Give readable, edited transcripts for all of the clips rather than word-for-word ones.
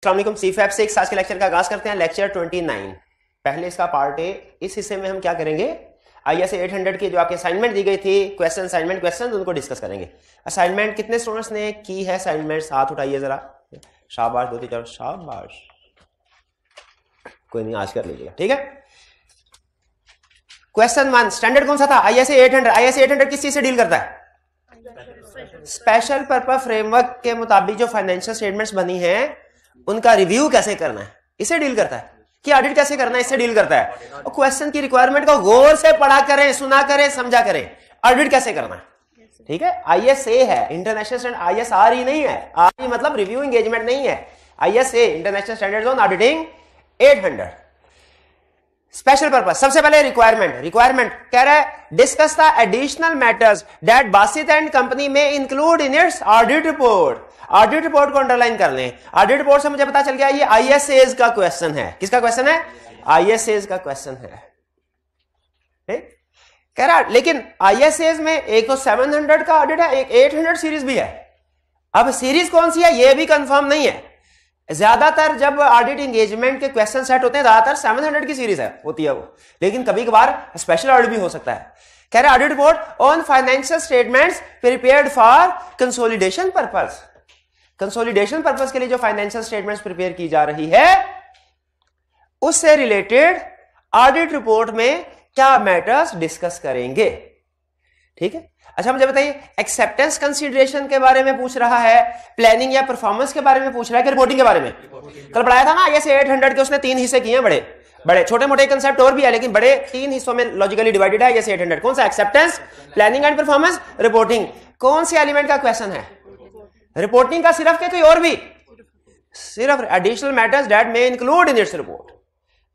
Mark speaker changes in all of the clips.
Speaker 1: अस्सलाम वालेकुम। सीफैब 6 आज के लेक्चर का आगाज करते हैं। लेक्चर 29 पहले इसका पार्ट है। इस हिस्से में हम क्या करेंगे, ISA 800 की जो आपकी असाइनमेंट दी गई थी, क्वेश्चन असाइनमेंट क्वेश्चन उनको डिस्कस करेंगे। असाइनमेंट कितने स्टूडेंट्स ने की है असाइनमेंट, हाथ उठाइए जरा। शाबाश, 2 3 4 शाबाश। कोई नहीं, आज कर लीजिएगा, ठीक है। क्वेश्चन 1 स्टैंडर्ड कौन सा था, ISA 800। ISA 800 किस चीज से डील करता है, स्पेशल पर्पस फ्रेमवर्क के मुताबिक जो फाइनेंशियल स्टेटमेंट्स बनी हैं उनका रिव्यू कैसे करना है, इसे डील करता है। कि ऑडिट कैसे करना है, इससे डील करता है। और क्वेश्चन की रिक्वायरमेंट को गौर से पढ़ा करें, सुना करें, समझा करें। ऑडिट कैसे करना है, ठीक है। ISA है, इंटरनेशनल स्टैंडर्ड। ISRE नहीं है। RE मतलब रिव्यू एंगेजमेंट नहीं है। ISA international standards on auditing 800। Special purpose, सबसे पहले रिक्वायरमेंट कह रहा है discuss the additional matters that Basit and company में include in its audit report. Audit report को अंडरलाइन कर लें। ऑडिट रिपोर्ट से मुझे पता चल गया ये ISAs का क्वेश्चन है। किसका क्वेश्चन है, ISAs का क्वेश्चन है, ठीक। कह रहा लेकिन ISAs में एक तो 700 का ऑडिट है, एक 800 सीरीज भी है। अब सीरीज कौन सी है ये भी कंफर्म नहीं है। ज्यादातर जब ऑडिट एंगेजमेंट के क्वेश्चन सेट होते हैं ज्यादातर 700 की सीरीज होती है वो, लेकिन कभी कभार स्पेशल ऑडिट भी हो सकता है। कह रहे audit report on financial statements prepared for consolidation purpose. Consolidation purpose के लिए जो फाइनेंशियल स्टेटमेंट्स प्रिपेयर की जा रही है उससे रिलेटेड ऑडिट रिपोर्ट में क्या मैटर्स डिस्कस करेंगे, ठीक है। अच्छा मुझे बताइए, एक्सेप्टेंस कंसीडरेशन के बारे में पूछ रहा है, प्लानिंग या परफॉर्मेंस के बारे में पूछ रहा है कि रिपोर्टिंग के बारे में। कल पढ़ाया था ना ISA 800 के, उसने 3 हिस्से किए हैं। बड़े छोटे मोटे कंसेप्ट और भी है, लेकिन बड़े 3 हिस्सों में लॉजिकली डिवाइडेड है ISA 800। कौन सा, acceptance, planning and performance, reporting. कौन से एलिमेंट का क्वेश्चन है, रिपोर्टिंग का सिर्फ के कोई और भी, सिर्फ additional matters that may include in its report.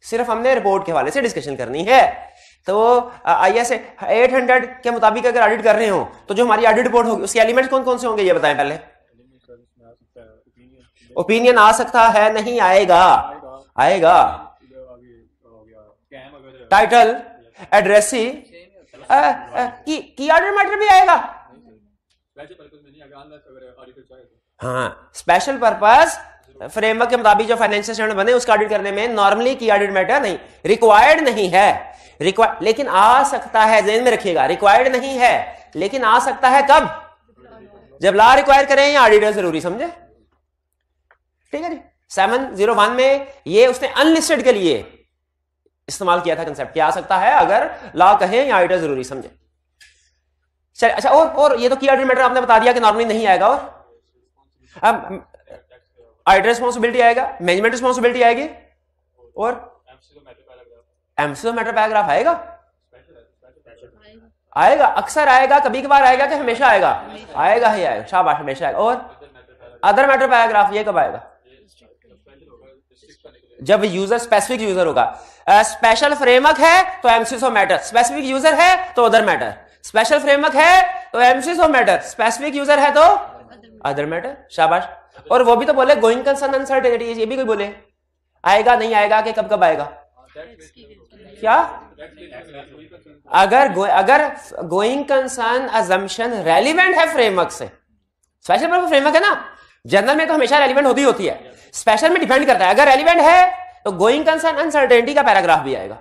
Speaker 1: सिर्फ हमने रिपोर्ट के हवाले से डिस्कशन करनी है। तो ISA 800 के मुताबिक अगर ऑडिट कर रहे हो तो जो हमारी ऑडिट रिपोर्ट होगी उसके एलिमेंट्स कौन कौन से होंगे ये बताएं पहले। ओपिनियन आ सकता है, नहीं आएगा, आएगा। टाइटल, एड्रेसी की ऑडिट मैटर भी आएगा। हाँ, स्पेशल पर्पस फ्रेमवर्क के मुताबिक जो फाइनेंशियल स्टैंडर्ड बने उसका ऑडिट करने में नॉर्मली की ऑडिट मैटर नहीं, रिक्वायर्ड नहीं है। लेकिन आ सकता है, ध्यान में रखिएगा, रिक्वायर्ड नहीं है लेकिन आ सकता है कब, जब ला रिक्वायर करें या ऑडिटर जरूरी समझे, ठीक है जी। 701 में ये उसने अनलिस्टेड के लिए इस्तेमाल किया था कंसेप्ट, क्या आ सकता है अगर ला कहें या ऑडिटर जरूरी समझे। चल अच्छा, और ये तो की ऑडिट मैटर आपने बता दिया कि नॉर्मली नहीं आएगा। और अब ऑडिटर रिस्पॉन्सिबिलिटी आएगा, मैनेजमेंट रिस्पॉन्सिबिलिटी आएगी, और एमसीक्यू मैटर पैराग्राफ आएगा, आएगा, अक्सर आएगा, कभी कभार आएगा कि हमेशा आएगा, आएगा ही आएगा, शाबाश, हमेशा आएगा। और अदर मैटर पैराग्राफ ये कब आएगा, जब यूजर स्पेसिफिक यूजर होगा। स्पेशल फ्रेमवर्क है तो एमसीक्यू मैटर, स्पेसिफिक यूजर है तो अदर मैटर, स्पेशल फ्रेमवर्क है तो एमसीक्यू मैटर, स्पेसिफिक यूजर है तो अदर मैटर, शाबाश। और वो भी तो बोले गोइंग कंसर्न अनसर्टेनिटी, ये भी कोई बोले आएगा नहीं आएगा कि कब कब आएगा, क्या अगर गोइंग कंसर्न अजम्पशन रेलिवेंट है फ्रेमवर्क से। स्पेशल पर्पस फ्रेमवर्क है ना, जनरल में तो हमेशा रेलिवेंट होती है, स्पेशल में डिपेंड करता है। अगर रेलिवेंट है तो गोइंग कंसर्न अनसर्टेनिटी का पैराग्राफ भी आएगा,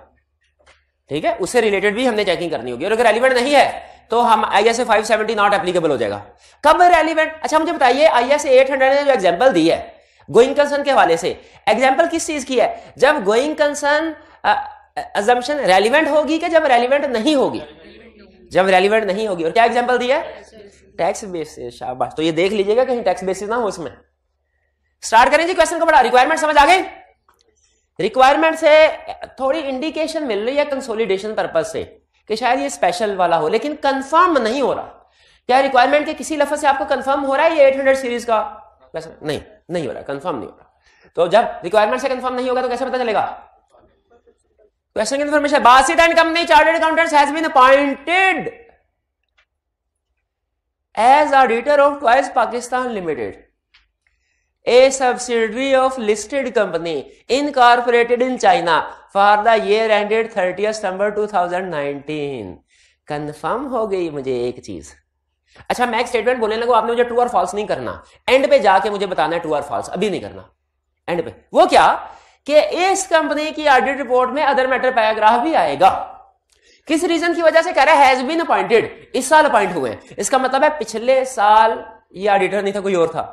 Speaker 1: ठीक है, उससे रिलेटेड भी हमने चेकिंग करनी होगी। और अगर रेलिवेंट नहीं है तो हम ISA 570 नॉट एप्लीकेबल हो जाएगा। कब रेलिवेंट, अच्छा मुझे बताइए, ISA 800 ने जो एग्जांपल दी है गोइंग कंसर्न के हवाले से, एग्जांपल किस चीज की है, जब गोइंग कंसर्न अजम्पशन रेलिवेंट होगी कि जब रेलिवेंट नहीं होगी, जब रेलिवेंट नहीं होगी। और क्या एग्जांपल दिया है, टैक्स बेसिस, शाबाश। तो ये देख लीजिएगा कहीं टैक्स बेसिस ना हो इसमें। स्टार्ट करें जी क्वेश्चन को पढ़ा। रिक्वायरमेंट समझ आ गई, रिक्वायरमेंट से थोड़ी इंडिकेशन मिल रही है कंसोलिडेशन पर्पस से कि शायद ये स्पेशल वाला हो, लेकिन कंफर्म नहीं हो रहा। क्या रिक्वायरमेंट के किसी लफ्ज से आपको कंफर्म हो रहा है ये 800 सीरीज का, नहीं हो रहा, कंफर्म नहीं हो रहा। तो जब रिक्वायरमेंट से कंफर्म नहीं होगा तो कैसे पता चलेगा, क्वेश्चन की information, Basit and company chartered accountants has been appointed as auditor of twice Pakistan limited, a subsidiary of listed company incorporated in China for the year ended 30th September 2019। Confirm हो गई मुझे एक चीज। अच्छा मैं एक स्टेटमेंट बोलने लगूं, आपने मुझे ट्रू और फॉल्स नहीं करना, एंड पे जाके मुझे बताना है ट्रू और फॉल्स, अभी नहीं करना। एंड पे। वो क्या कि इस कंपनी की ऑडिट रिपोर्ट में अदर मैटर पैराग्राफ भी आएगा। किस रीजन की वजह से कह रहा है हैज बीन अपॉइंटेड, इस साल अपॉइंट हुए। इसका मतलब है पिछले साल ये ऑडिटर नहीं था, कोई और था।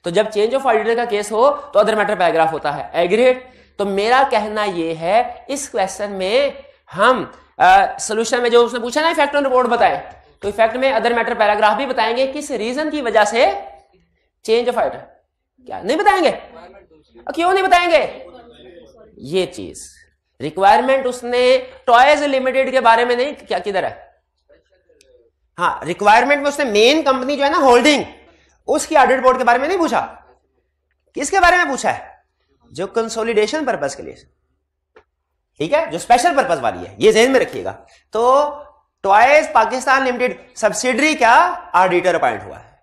Speaker 1: तो जब चेंज ऑफ ऑडिटर का केस हो तो अदर मैटर पैराग्राफ होता है। एग्रीड। तो मेरा कहना यह है इस क्वेश्चन में हम सोल्यूशन में जो उसने पूछा ना इफेक्ट ऑन रिपोर्ट बताएं, तो इफेक्ट में अदर मैटर पैराग्राफ भी बताएंगे किस रीजन की वजह से चेंज ऑफ ऑडिटर। क्या नहीं बताएंगे? क्यों नहीं बताएंगे? ये चीज रिक्वायरमेंट उसने टॉयज लिमिटेड के बारे में नहीं, क्या किधर है? हाँ, रिक्वायरमेंट में उसने मेन कंपनी जो है ना होल्डिंग, उसकी ऑडिट रिपोर्ट के बारे में नहीं पूछा। किसके बारे में पूछा है? जो कंसोलिडेशन पर्पस के लिए, ठीक है, जो स्पेशल पर्पस वाली है, ये ध्यान में रखिएगा। तो टॉयज पाकिस्तान लिमिटेड सब्सिडरी क्या ऑडिटर अपॉइंट हुआ है,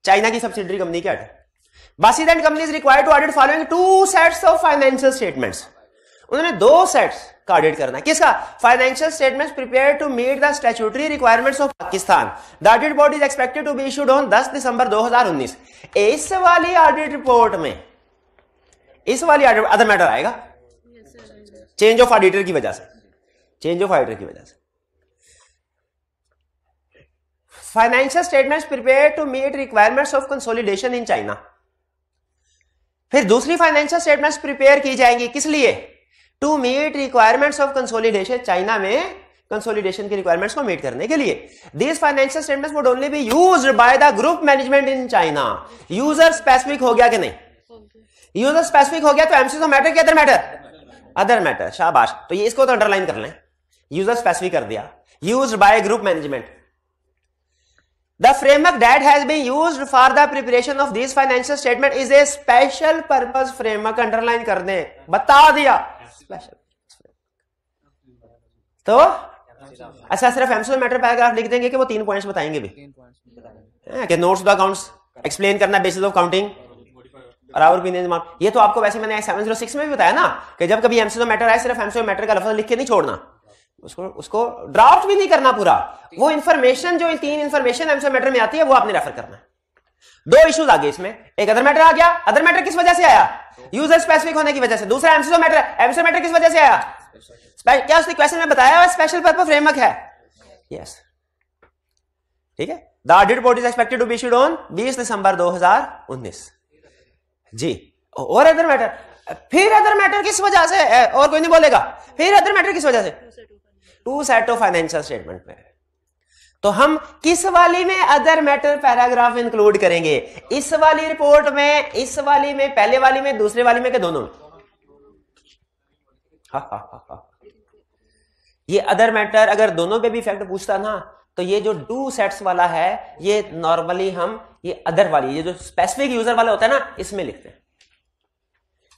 Speaker 1: चाइना की सब्सिडरी कंपनी क्या है। Basit and company is required to audit following 2 sets of financial statements. उन्होंने 2 सेट्स का ऑडिट करना है। किसका? Financial statements prepare to meet the statutory requirements of Pakistan. The audit report is expected to be issued on 10 December 2019। इस वाली audit report में इस वाली अदर मैटर आएगा चेंज ऑफ ऑडिटर की वजह से, चेंज ऑफ ऑडिटर की वजह से। Financial statements prepare to meet requirements of consolidation in China. फिर दूसरी फाइनेंशियल स्टेटमेंट्स प्रिपेयर की जाएंगी किस लिए? To meet requirements of consolidation, China में कंसोलिडेशन की रिक्वायरमेंट्स को मीट करने के लिए। These financial statements would only be used by the group management in China. User specific हो गया कि नहीं? यूजर स्पेसिफिक हो गया तो एमसीक्यू मैटर क्या अदर मैटर? Other matter. शाबाश। तो ये इसको तो अंडरलाइन कर लें, यूजर स्पेसिफिक कर दिया, used by group management. The framework that has been used for the preparation of these financial statement is a special purpose framework। Underline कर दें, बता दिया स्पेशल। तो अच्छा, सिर्फ एमसीक्यू मैटर पैराग्राफ लिख देंगे कि वो 3 पॉइंट्स बताएंगे भी कि नोट्स द अकाउंट्स एक्सप्लेन करना, बेसिस ऑफ काउंटिंग और आवर ओपिनियन। ये तो आपको वैसे मैंने 706 में भी बताया ना कि जब कभी एमसीक्यू मैटर आए सिर्फ एमसीक्यू मैटर का लफ्ज लिख के नहीं छोड़ना, उसको ड्राफ्ट भी नहीं करना पूरा। वो इंफॉर्मेशन जो 3 इंफॉर्मेशन एमसीक्यू मैटर में आती है वो आपने रेफर करना है। 2 इश्यूज आ गए इसमें, एक अदर मैटर आ गया। अदर मैटर किस वजह से आया? यूजर स्पेसिफिक होने की वजह से। दूसरा एमसीक्यू मैटर, एमसीक्यू मैटर किस वजह से आया? क्या उसने क्वेश्चन में बताया हुआ स्पेशल पर्पस फ्रेमवर्क है। यस, ठीक है। The audit report is expected to be issued on 20 December 2019 जी। और अदर मैटर, फिर अदर मैटर किस वजह से? और कोई नहीं बोलेगा। फिर अदर मैटर किस वजह से? 2 सेट ऑफ फाइनेंशियल स्टेटमेंट में। तो हम किस वाली में अदर मैटर पैराग्राफ इंक्लूड करेंगे? इस वाली रिपोर्ट में, इस वाली में, पहले वाली में, दूसरे वाली में, के दोनों में? ये अदर मैटर अगर दोनों पे भी इफेक्ट पूछता ना तो ये जो 2 सेट्स वाला है ये नॉर्मली हम ये अदर वाली, ये जो स्पेसिफिक यूजर वाला होता है ना, इसमें लिखते हैं।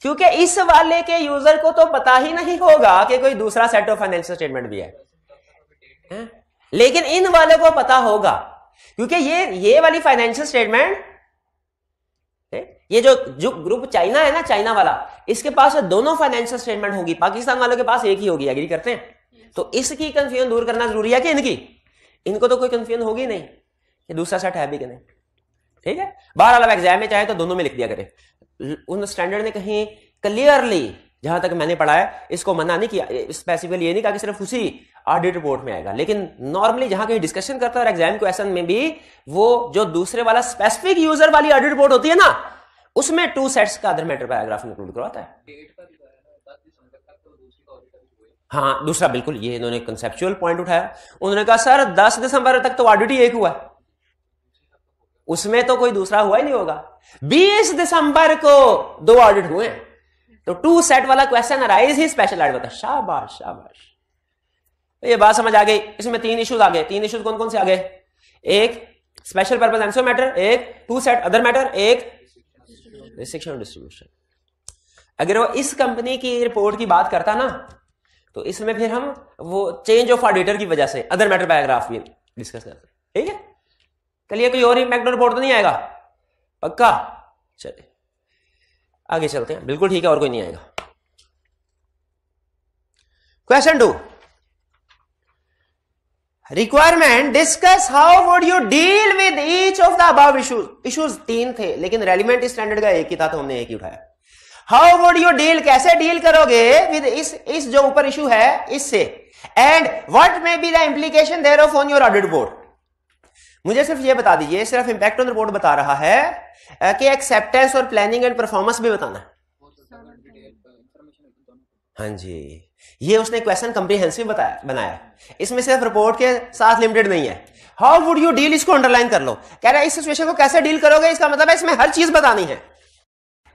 Speaker 1: क्योंकि इस वाले के यूजर को तो पता ही नहीं होगा कि कोई दूसरा सेट ऑफ फाइनेंशियल स्टेटमेंट भी है? लेकिन इन वाले को पता होगा क्योंकि ये वाली फाइनेंशियल स्टेटमेंट, ये जो ग्रुप चाइना है ना, चाइना वाला, इसके पास दोनों फाइनेंशियल स्टेटमेंट होगी, पाकिस्तान वालों के पास एक ही होगी। एग्री करते हैं? तो इसकी कंफ्यूजन दूर करना जरूरी है कि इनकी? इनको तो कोई कंफ्यूजन होगी नहीं कि दूसरा सेट है भी कि नहीं। ठीक है, बहरहाल एग्जाम में चाहे तो दोनों में लिख दिया करें। उन स्टैंडर्ड ने कहीं क्लियरली, जहां तक मैंने पढ़ा है, इसको मना नहीं किया, स्पेसिफिकली ये नहीं कहा कि सिर्फ उसी ऑडिट रिपोर्ट में आएगा। लेकिन नॉर्मली जहां कहीं डिस्कशन करता है और एग्जाम क्वेश्चन में भी वो जो दूसरे वाला स्पेसिफिक यूजर वाली ऑडिट रिपोर्ट होती है ना, उसमें 2 सेट्स का अदर मैटर पैराग्राफ इंक्लूड करवाता है। हाँ, दूसरा बिल्कुल, ये इन्होंने कंसेप्चुअल पॉइंट उठाया। उन्होंने कहा सर 10 दिसंबर तक तो ऑडिट ही एक हुआ है, उसमें तो कोई दूसरा हुआ ही नहीं होगा। 20 दिसंबर को 2 ऑडिट हुए हैं, तो 2 सेट वाला क्वेश्चन अराइज ही स्पेशल ऑडिट होता है। शाबाश शाबाश, ये बात समझ आ गई। इसमें 3 इश्यूज आ गए। 3 इश्यूज कौन कौन से आ गए? एक स्पेशल पर्पस एमसीक्यू मैटर, एक 2 सेट अदर मैटर, एक रिस्ट्रिक्शन डिस्ट्रीब्यूशन। अगर वो इस कंपनी की रिपोर्ट की बात करता ना तो इसमें फिर हम वो चेंज ऑफ ऑडिटर की वजह से अदर मैटर पैराग्राफ भी डिस्कस करते हैं। ठीक है, चलिए, कोई और इम्पैक्ट रिपोर्ट तो नहीं आएगा? पक्का? चलिए आगे चलते हैं। बिल्कुल ठीक है, और कोई नहीं आएगा। Question 2, requirement discuss how would you deal with each of the above issues 3 थे लेकिन रेलिवेंट स्टैंडर्ड का एक ही था तो हमने एक ही उठाया। हाउ वुड यू डील, कैसे डील करोगे विद इस जो ऊपर इशू है इससे, and what may be the implication thereof on your audit report. मुझे सिर्फ ये बता दीजिए, सिर्फ इंपैक्ट ऑन रिपोर्ट बता रहा है कि एक्सेप्टेंस और प्लानिंग एंड परफॉर्मेंस भी बताना है। हाँ जी, ये उसने क्वेश्चन कंप्रीहेंसिव बनाया, इसमें सिर्फ रिपोर्ट के साथ लिमिटेड नहीं है। हाउ वुड यू डील, इसको अंडरलाइन कर लो। कह रहा है इस सिचुएशन को कैसे डील करोगे, इसका मतलब है इसमें हर चीज बतानी है।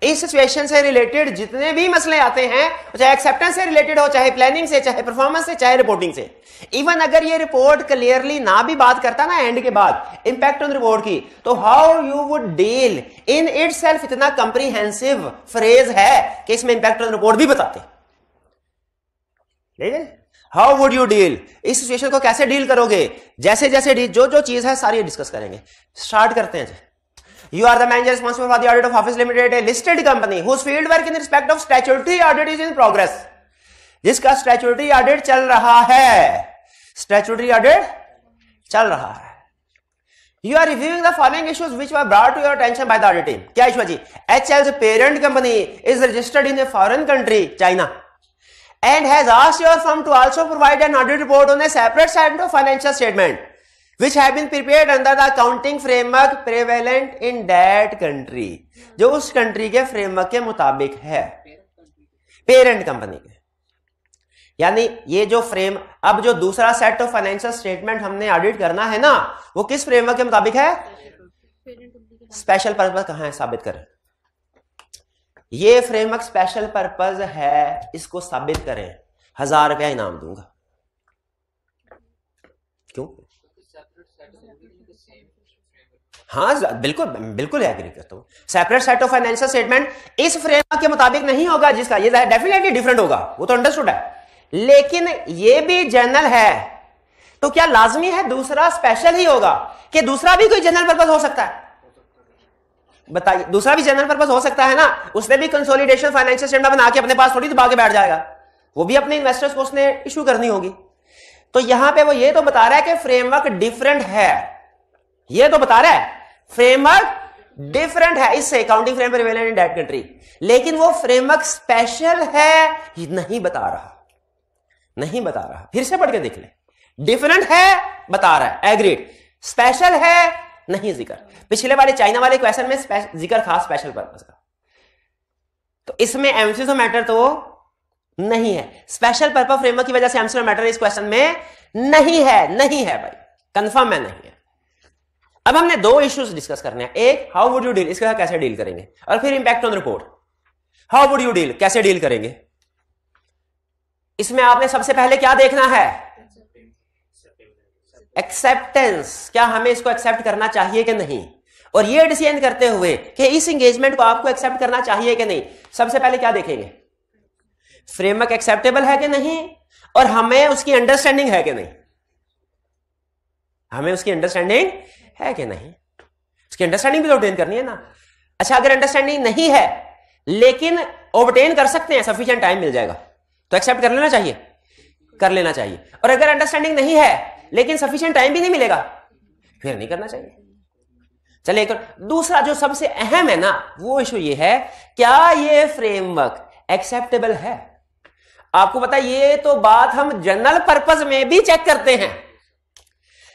Speaker 1: इस सिचुएशन से रिलेटेड जितने भी मसले आते हैं, चाहे एक्सेप्टेंस से रिलेटेड हो, चाहे प्लानिंग से, चाहे परफॉर्मेंस से, चाहे रिपोर्टिंग से, इवन अगर ये रिपोर्ट क्लियरली ना भी बात करता ना एंड के बाद इंपैक्ट ऑन रिपोर्ट की, तो how you would deal in itself इतना कंप्रीहेंसिव फ्रेज है कि इसमें इंपैक्ट ऑन रिपोर्ट भी बताते। हाउ वुड यू डील, इस सिचुएशन को कैसे डील करोगे, जैसे जैसे जो जो चीज है सारी डिस्कस करेंगे। स्टार्ट करते हैं। You are the manager responsible for the audit of Office Limited, a listed company whose field work in respect of statutory audit is in progress. जिसका statutory audit चल रहा है, statutory audit चल रहा है। You are reviewing the following issues which were brought to your attention by the audit team. क्या issue है जी? HL's parent company is registered in a foreign country, China, and has asked your firm to also provide an audit report on a separate set of financial statement which have been prepared under the accounting framework prevalent in that country, जो उस country के framework के मुताबिक है, parent company के। यानी ये जो अब जो दूसरा सेट ऑफ फाइनेंशियल स्टेटमेंट हमने ऑडिट करना है ना, वो किस फ्रेमवर्क के मुताबिक है? स्पेशल पर्पस कहां है, साबित करें। ये फ्रेमवर्क स्पेशल पर्पस है, इसको साबित करें, 1000 रुपया इनाम दूंगा। क्यों? हाँ बिल्कुल बिल्कुल एग्री करता हूं। Separate set of financial statement इस फ्रेमवर्क के मुताबिक नहीं होगा, जिसका ये डेफिनेटली डिफरेंट होगा, वो तो अंडरस्टूड है, लेकिन ये भी जनरल है, तो क्या लाजमी है दूसरा स्पेशल ही होगा कि दूसरा भी कोई जनरल पर्पस हो सकता है? बताइए, दूसरा भी जनरल पर्पस हो सकता है ना, उसने भी कंसोलिडेशन फाइनेंशियल स्टेटमेंट बना के अपने पास थोड़ी दबा के बैठ जाएगा, वो भी अपने इन्वेस्टर्स को उसने इशू करनी होगी। तो यहां पे वो ये तो बता रहा है कि फ्रेमवर्क डिफरेंट है, ये तो बता रहा है फ्रेमवर्क डिफरेंट है इससे, accounting frame prevalent in that country, लेकिन वो फ्रेमवर्क स्पेशल है नहीं बता रहा, नहीं बता रहा। फिर से पढ़ के देख ले, डिफरेंट है बता रहा है, एग्रीड, स्पेशल है नहीं जिक्र। पिछले वाले चाइना वाले क्वेश्चन में जिक्र था स्पेशल पर्पस का, तो इसमें एमसीक्यू मैटर तो नहीं है, स्पेशल पर्पस फ्रेमवर्क की वजह से एमसीक्यू मैटर इस क्वेश्चन में नहीं है, नहीं है भाई, कंफर्म है नहीं है। अब हमने 2 इश्यूज डिस्कस करने हैं, एक हाउ वुड यू डील, इसके साथ कैसे डील करेंगे, और फिर impact on report, how would you deal, कैसे डील करेंगे। इसमें आपने सबसे पहले क्या देखना है? एक्सेप्टेंस, क्या हमें इसको एक्सेप्ट करना चाहिए कि नहीं, और ये डिसीजन करते हुए कि इस एंगेजमेंट को आपको एक्सेप्ट करना चाहिए कि नहीं, सबसे पहले क्या देखेंगे? फ्रेमवर्क एक्सेप्टेबल है कि नहीं, और हमें उसकी अंडरस्टैंडिंग है कि नहीं, हमें उसकी अंडरस्टैंडिंग है कि नहीं, उसकी अंडरस्टैंडिंग भी तो ऑब्टेन करनी है ना। अच्छा, अगर अंडरस्टैंडिंग नहीं है लेकिन ऑब्टेन कर सकते हैं, सफिशिएंट टाइम मिल जाएगा, तो एक्सेप्ट कर लेना चाहिए, कर लेना चाहिए। और अगर अंडरस्टैंडिंग नहीं है लेकिन सफिशिएंट टाइम भी नहीं मिलेगा, फिर नहीं करना चाहिए। चलिए, दूसरा जो सबसे अहम है ना, वो इशू ये है, क्या ये फ्रेमवर्क एक्सेप्टेबल है। आपको पता है, ये तो बात हम जनरल पर्पस में भी चेक करते हैं।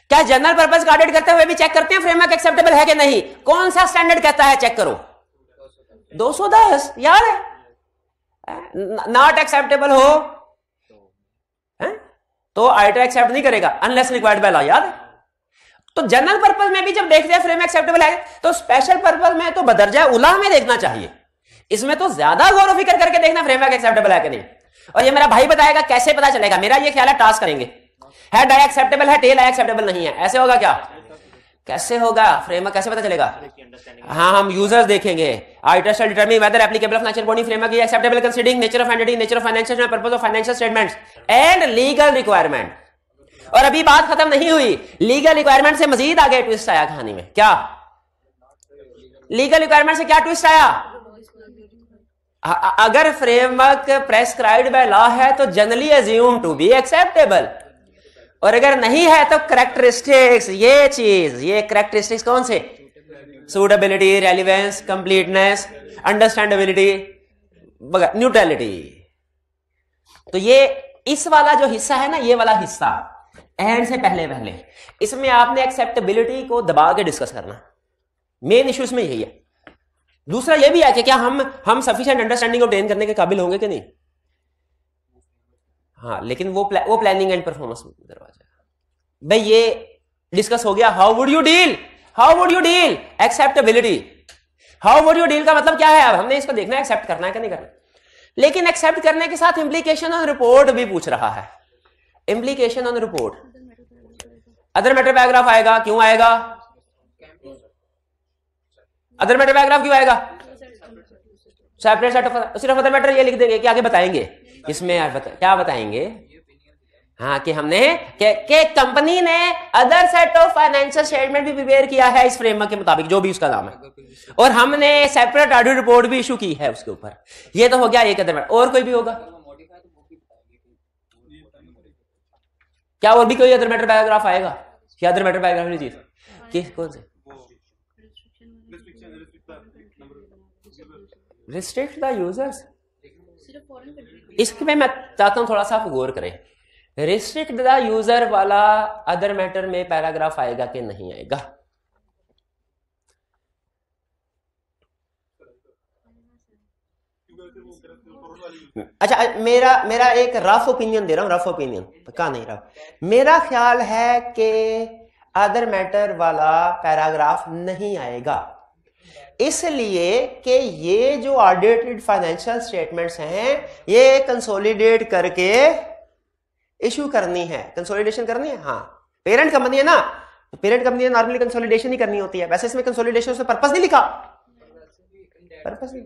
Speaker 1: क्या जनरल पर्पस का ऑडिट करते हुए भी चेक करते हैं फ्रेमवर्क एक्सेप्टेबल है कि नहीं? कौन सा स्टैंडर्ड कहता है चेक करो? 210, याद है। नॉट एक्सेप्टेबल हो तो आईटी एक्सेप्ट नहीं करेगा अनलेस रिक्वायर्ड बाय लॉ, याद है। तो जनरल पर्पस में भी जब देखते हैं फ्रेमवर्क एक्सेप्टेबल है, तो स्पेशल पर्पस में तो बदरजा उला में देखना चाहिए, इसमें तो ज्यादा गौर फिक्र करके देखना फ्रेमवर्क एक्सेप्टेबल है कि नहीं। और ये मेरा भाई बताएगा कैसे पता चलेगा, मेरा ये ख्याल है टास्क करेंगे, हेड आई एक्सेप्टेबल है, टेल आई एक्सेप्टेबल नहीं है, ऐसे होगा क्या? कैसे होगा? फ्रेमवर्क कैसे पता चलेगा? हाँ, हम यूजर्स देखेंगे। It shall determine whether applicable of financial reporting framework is acceptable considering nature of entity, nature of financial purpose of financial statements and legal requirement. और अभी बात खत्म नहीं हुई, लीगल रिक्वायरमेंट से मजीद आगे ट्विस्ट आया कहानी में। क्या लीगल रिक्वायरमेंट से क्या ट्विस्ट आया? अगर फ्रेमवर्क प्रेस्क्राइब्ड बाय लॉ है तो generally assume to be acceptable, और अगर नहीं है तो करेक्टरिस्टिक्स, ये चीज, ये करेक्टरिस्टिक्स कौन से? Suitability, relevance, completeness, understandability, neutrality. तो ये इस वाला जो हिस्सा है ना, ये वाला हिस्सा एंड से पहले इसमें आपने एक्सेप्टेबिलिटी को दबा के डिस्कस करना। मेन इश्यू इसमें यही है। दूसरा ये भी है कि क्या हम सफिशिएंट अंडरस्टैंडिंग ऑब्टेन करने के काबिल होंगे कि नहीं। हाँ, लेकिन वो प्लानिंग एंड परफॉर्मेंस दरवाजा भाई ये डिस्कस हो गया। How would you deal acceptability. How would you deal का मतलब क्या है? अब हमने इसको देखना है एक्सेप्ट करना है कि नहीं करना। लेकिन एक्सेप्ट करने के साथ इंप्लीकेशन ऑन रिपोर्ट भी पूछ रहा है। Implication on report, other matter paragraph आएगा। क्यों आएगा अदर मैटर पैराग्राफ? क्यों आएगा? सेपरेट सेट ऑफ, सिर्फ अदर मैटर ये लिख देंगे कि आगे बताएंगे इसमें क्या बताएंगे? हाँ, कि हमने के कंपनी ने other set of financial statement भी प्रिपेयर किया है इस फ्रेमवर्क के मुताबिक, जो भी उसका नाम है, और हमने सेपरेट ऑडिट रिपोर्ट भी इशू की है उसके ऊपर। ये तो हो गया एक अदर मैटर। और कोई भी होगा क्या? और भी कोई अदर मैटर पैराग्राफ आएगा? क्या अदर मैटर पैराग्राफ वाली चीज किस कौन से? Restrict the users. इसमें मैं चाहता हूं थोड़ा सा आप गौर करें। रिस्ट्रिक्ट द यूजर वाला अदर मैटर में पैराग्राफ आएगा कि नहीं आएगा? अच्छा, मेरा एक रफ ओपिनियन दे रहा हूं, रफ ओपिनियन, पक्का नहीं रफ। मेरा ख्याल है कि अदर मैटर वाला पैराग्राफ नहीं आएगा, इसलिए कि ये जो ऑडिटेड फाइनेंशियल स्टेटमेंट्स हैं ये कंसोलिडेट करके इशू करनी है, कंसोलिडेशन करनी है। हाँ, पेरेंट कंपनी है ना, पेरेंट कंपनी ने नॉर्मली कंसोलिडेशन ही करनी होती है। वैसे इसमें कंसोलिडेशन से पर्पस नहीं लिखा, पर्पस नहीं।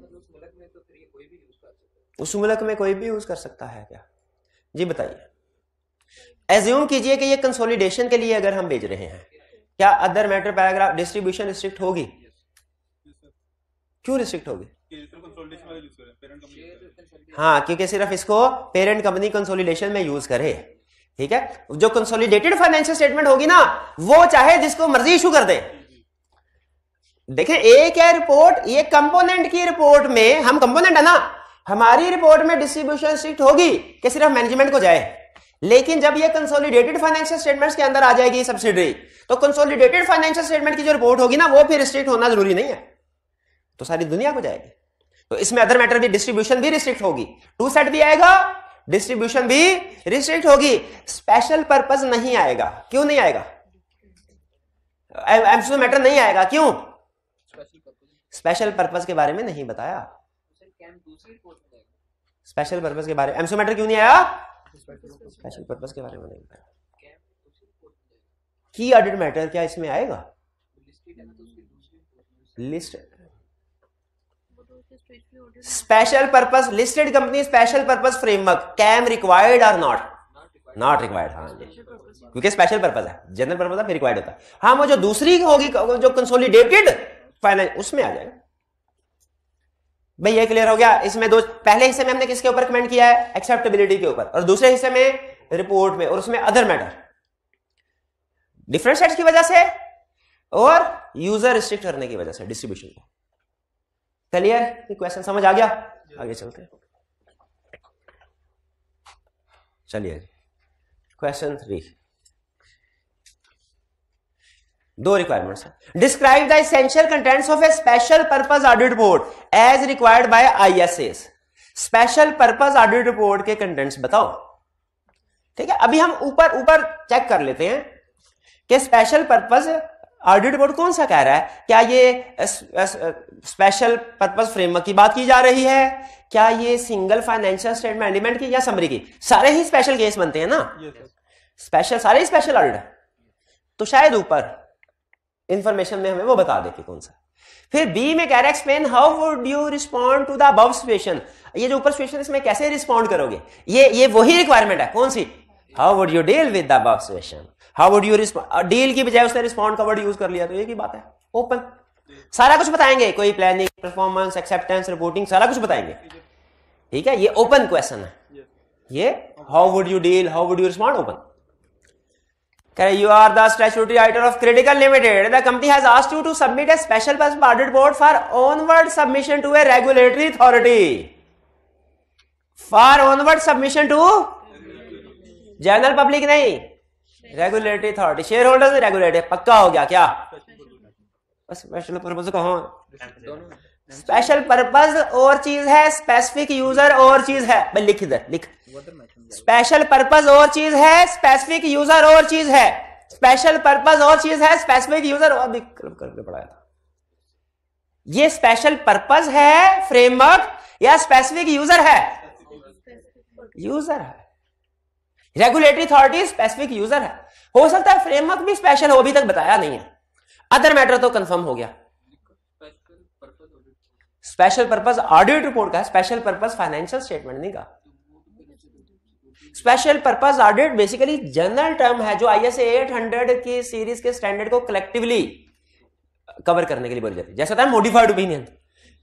Speaker 1: उस मुल्क में कोई भी यूज कर सकता है क्या? जी बताइए। एज्यूम कीजिए कि ये कंसोलिडेशन के लिए अगर हम भेज रहे हैं, क्या other matter paragraph distribution restrict होगी? क्यों रिस्ट्रिक्ट होगी? हाँ, क्योंकि सिर्फ इसको पेरेंट कंपनी कंसोलिडेशन में यूज करे। ठीक है, जो कंसोलिडेटेड फाइनेंशियल स्टेटमेंट होगी ना, वो चाहे जिसको मर्जी इशू कर दे। देखें, एक है रिपोर्ट, ये कंपोनेंट की रिपोर्ट में, हम कंपोनेंट है ना, हमारी रिपोर्ट में डिस्ट्रीब्यूशन रिस्ट्रिक्ट होगी कि सिर्फ मैनेजमेंट को जाए। लेकिन जब ये कंसोलिडेटेड फाइनेंशियल स्टेटमेंट्स के अंदर आ जाएगी सब्सिडरी, तो कंसोलिडेटेड फाइनेंशियल स्टेटमेंट की जो रिपोर्ट होगी ना, वो फिर रिस्ट्रिक्ट होना जरूरी नहीं है, तो सारी दुनिया को जाएगी। तो इसमें अदर मैटर भी, डिस्ट्रीब्यूशन भी रिस्ट्रिक्ट होगी, टू सेट भी आएगा, डिस्ट्रीब्यूशन भी रिस्ट्रिक्ट होगी, स्पेशल पर्पस नहीं आएगा। क्यों नहीं आएगा? एमसीक्यू मैटर नहीं आएगा। क्यों? स्पेशल पर्पस के बारे में नहीं बताया। स्पेशल पर्पस के बारे में एमसीक्यू मैटर क्यों नहीं आया? स्पेशल पर्पस के बारे में नहीं बताया। की ऑडिट मैटर क्या इसमें आएगा? List special purpose, listed company special purpose framework, KAM required or not? Not required. हाँ जी, क्योंकि स्पेशल पर्पस है, जनरल पर्पस है, फिर रिक्वायर्ड होता है। हाँ, वो जो दूसरी होगी जो कंसोलिडेटेड फाइनेंस, उसमें आ जाएगा। भाई ये क्लियर हो गया। इसमें दो, पहले हिस्से में हमने किसके ऊपर कमेंट किया है? एक्सेप्टेबिलिटी के ऊपर, और दूसरे हिस्से में रिपोर्ट में, और उसमें अदर मैटर, डिफरेंट सेट्स की वजह से और यूजर रिस्ट्रिक्ट करने की वजह से डिस्ट्रीब्यूशन को। क्लियर? क्वेश्चन समझ आ गया? आगे चलते हैं। चलिए, क्वेश्चन 3। दो रिक्वायरमेंट्स हैं। Describe the essential contents of a special purpose audit report as required by ISS. Special purpose audit report के कंटेंट्स बताओ। ठीक है, अभी हम ऊपर चेक कर लेते हैं कि स्पेशल पर्पस ऑडिट रिपोर्ट कौन सा कह रहा है। क्या ये स्पेशल पर्पस फ्रेमवर्क की बात की जा रही है? क्या ये सिंगल फाइनेंशियल स्टेटमेंट एलिमेंट की, या समरी की? सारे ही स्पेशल केस बनते हैं ना, स्पेशल, सारे ही स्पेशल ऑडिट है। तो शायद ऊपर इंफॉर्मेशन में हमें वो बता दे कि कौन सा। फिर बी में कह रहा है explain how would you respond to the above situation. ये जो ऊपर सिचुएशन, इसमें कैसे रिस्पॉन्ड करोगे? ये वही रिक्वायरमेंट है। कौन सी? How would you deal with the above situation. How would you respond, deal की बजाय उसने रिस्पॉन्ड का वर्ड यूज कर लिया, तो एक ही बात है। ओपन, सारा कुछ बताएंगे, कोई प्लानिंग, परफॉर्मेंस, एक्सेप्टेंस, रिपोर्टिंग, सारा कुछ बताएंगे। ठीक है, ये ओपन क्वेश्चन है। ये how would you deal, how would you respond, open. You are the statutory auditor of Critical Limited. The company has asked you to submit a special audit report for onward submission to a regulatory authority. For onward submission to general public नहीं, regulatory authority, shareholders regulator, पक्का हो गया क्या? Special purpose कहाँ? Special purpose और चीज है, specific user और चीज है। भाई लिख इधर लिख, स्पेशल पर्पज और चीज है, स्पेसिफिक यूजर और चीज है। स्पेशल पर्पज और चीज है, स्पेसिफिक यूजर और भी करके पढ़ाया था। ये स्पेशल पर्पज है फ्रेमवर्क या स्पेसिफिक यूजर है? यूजर है। रेगुलेटरी अथॉरिटी स्पेसिफिक यूजर है। हो सकता है फ्रेमवर्क भी स्पेशल हो, अभी तक बताया नहीं है। अदर मैटर तो कंफर्म हो गया। स्पेशल पर्पज ऑडिट रिपोर्ट का, स्पेशल पर्पज फाइनेंशियल स्टेटमेंट नहीं का। Special purpose audit basically general term है जो ISA 800 की सीरीज के स्टैंडर्ड को कलेक्टिवली कवर करने के लिए बोली जाती है। जैसा था मॉडिफाइड ओपिनियन,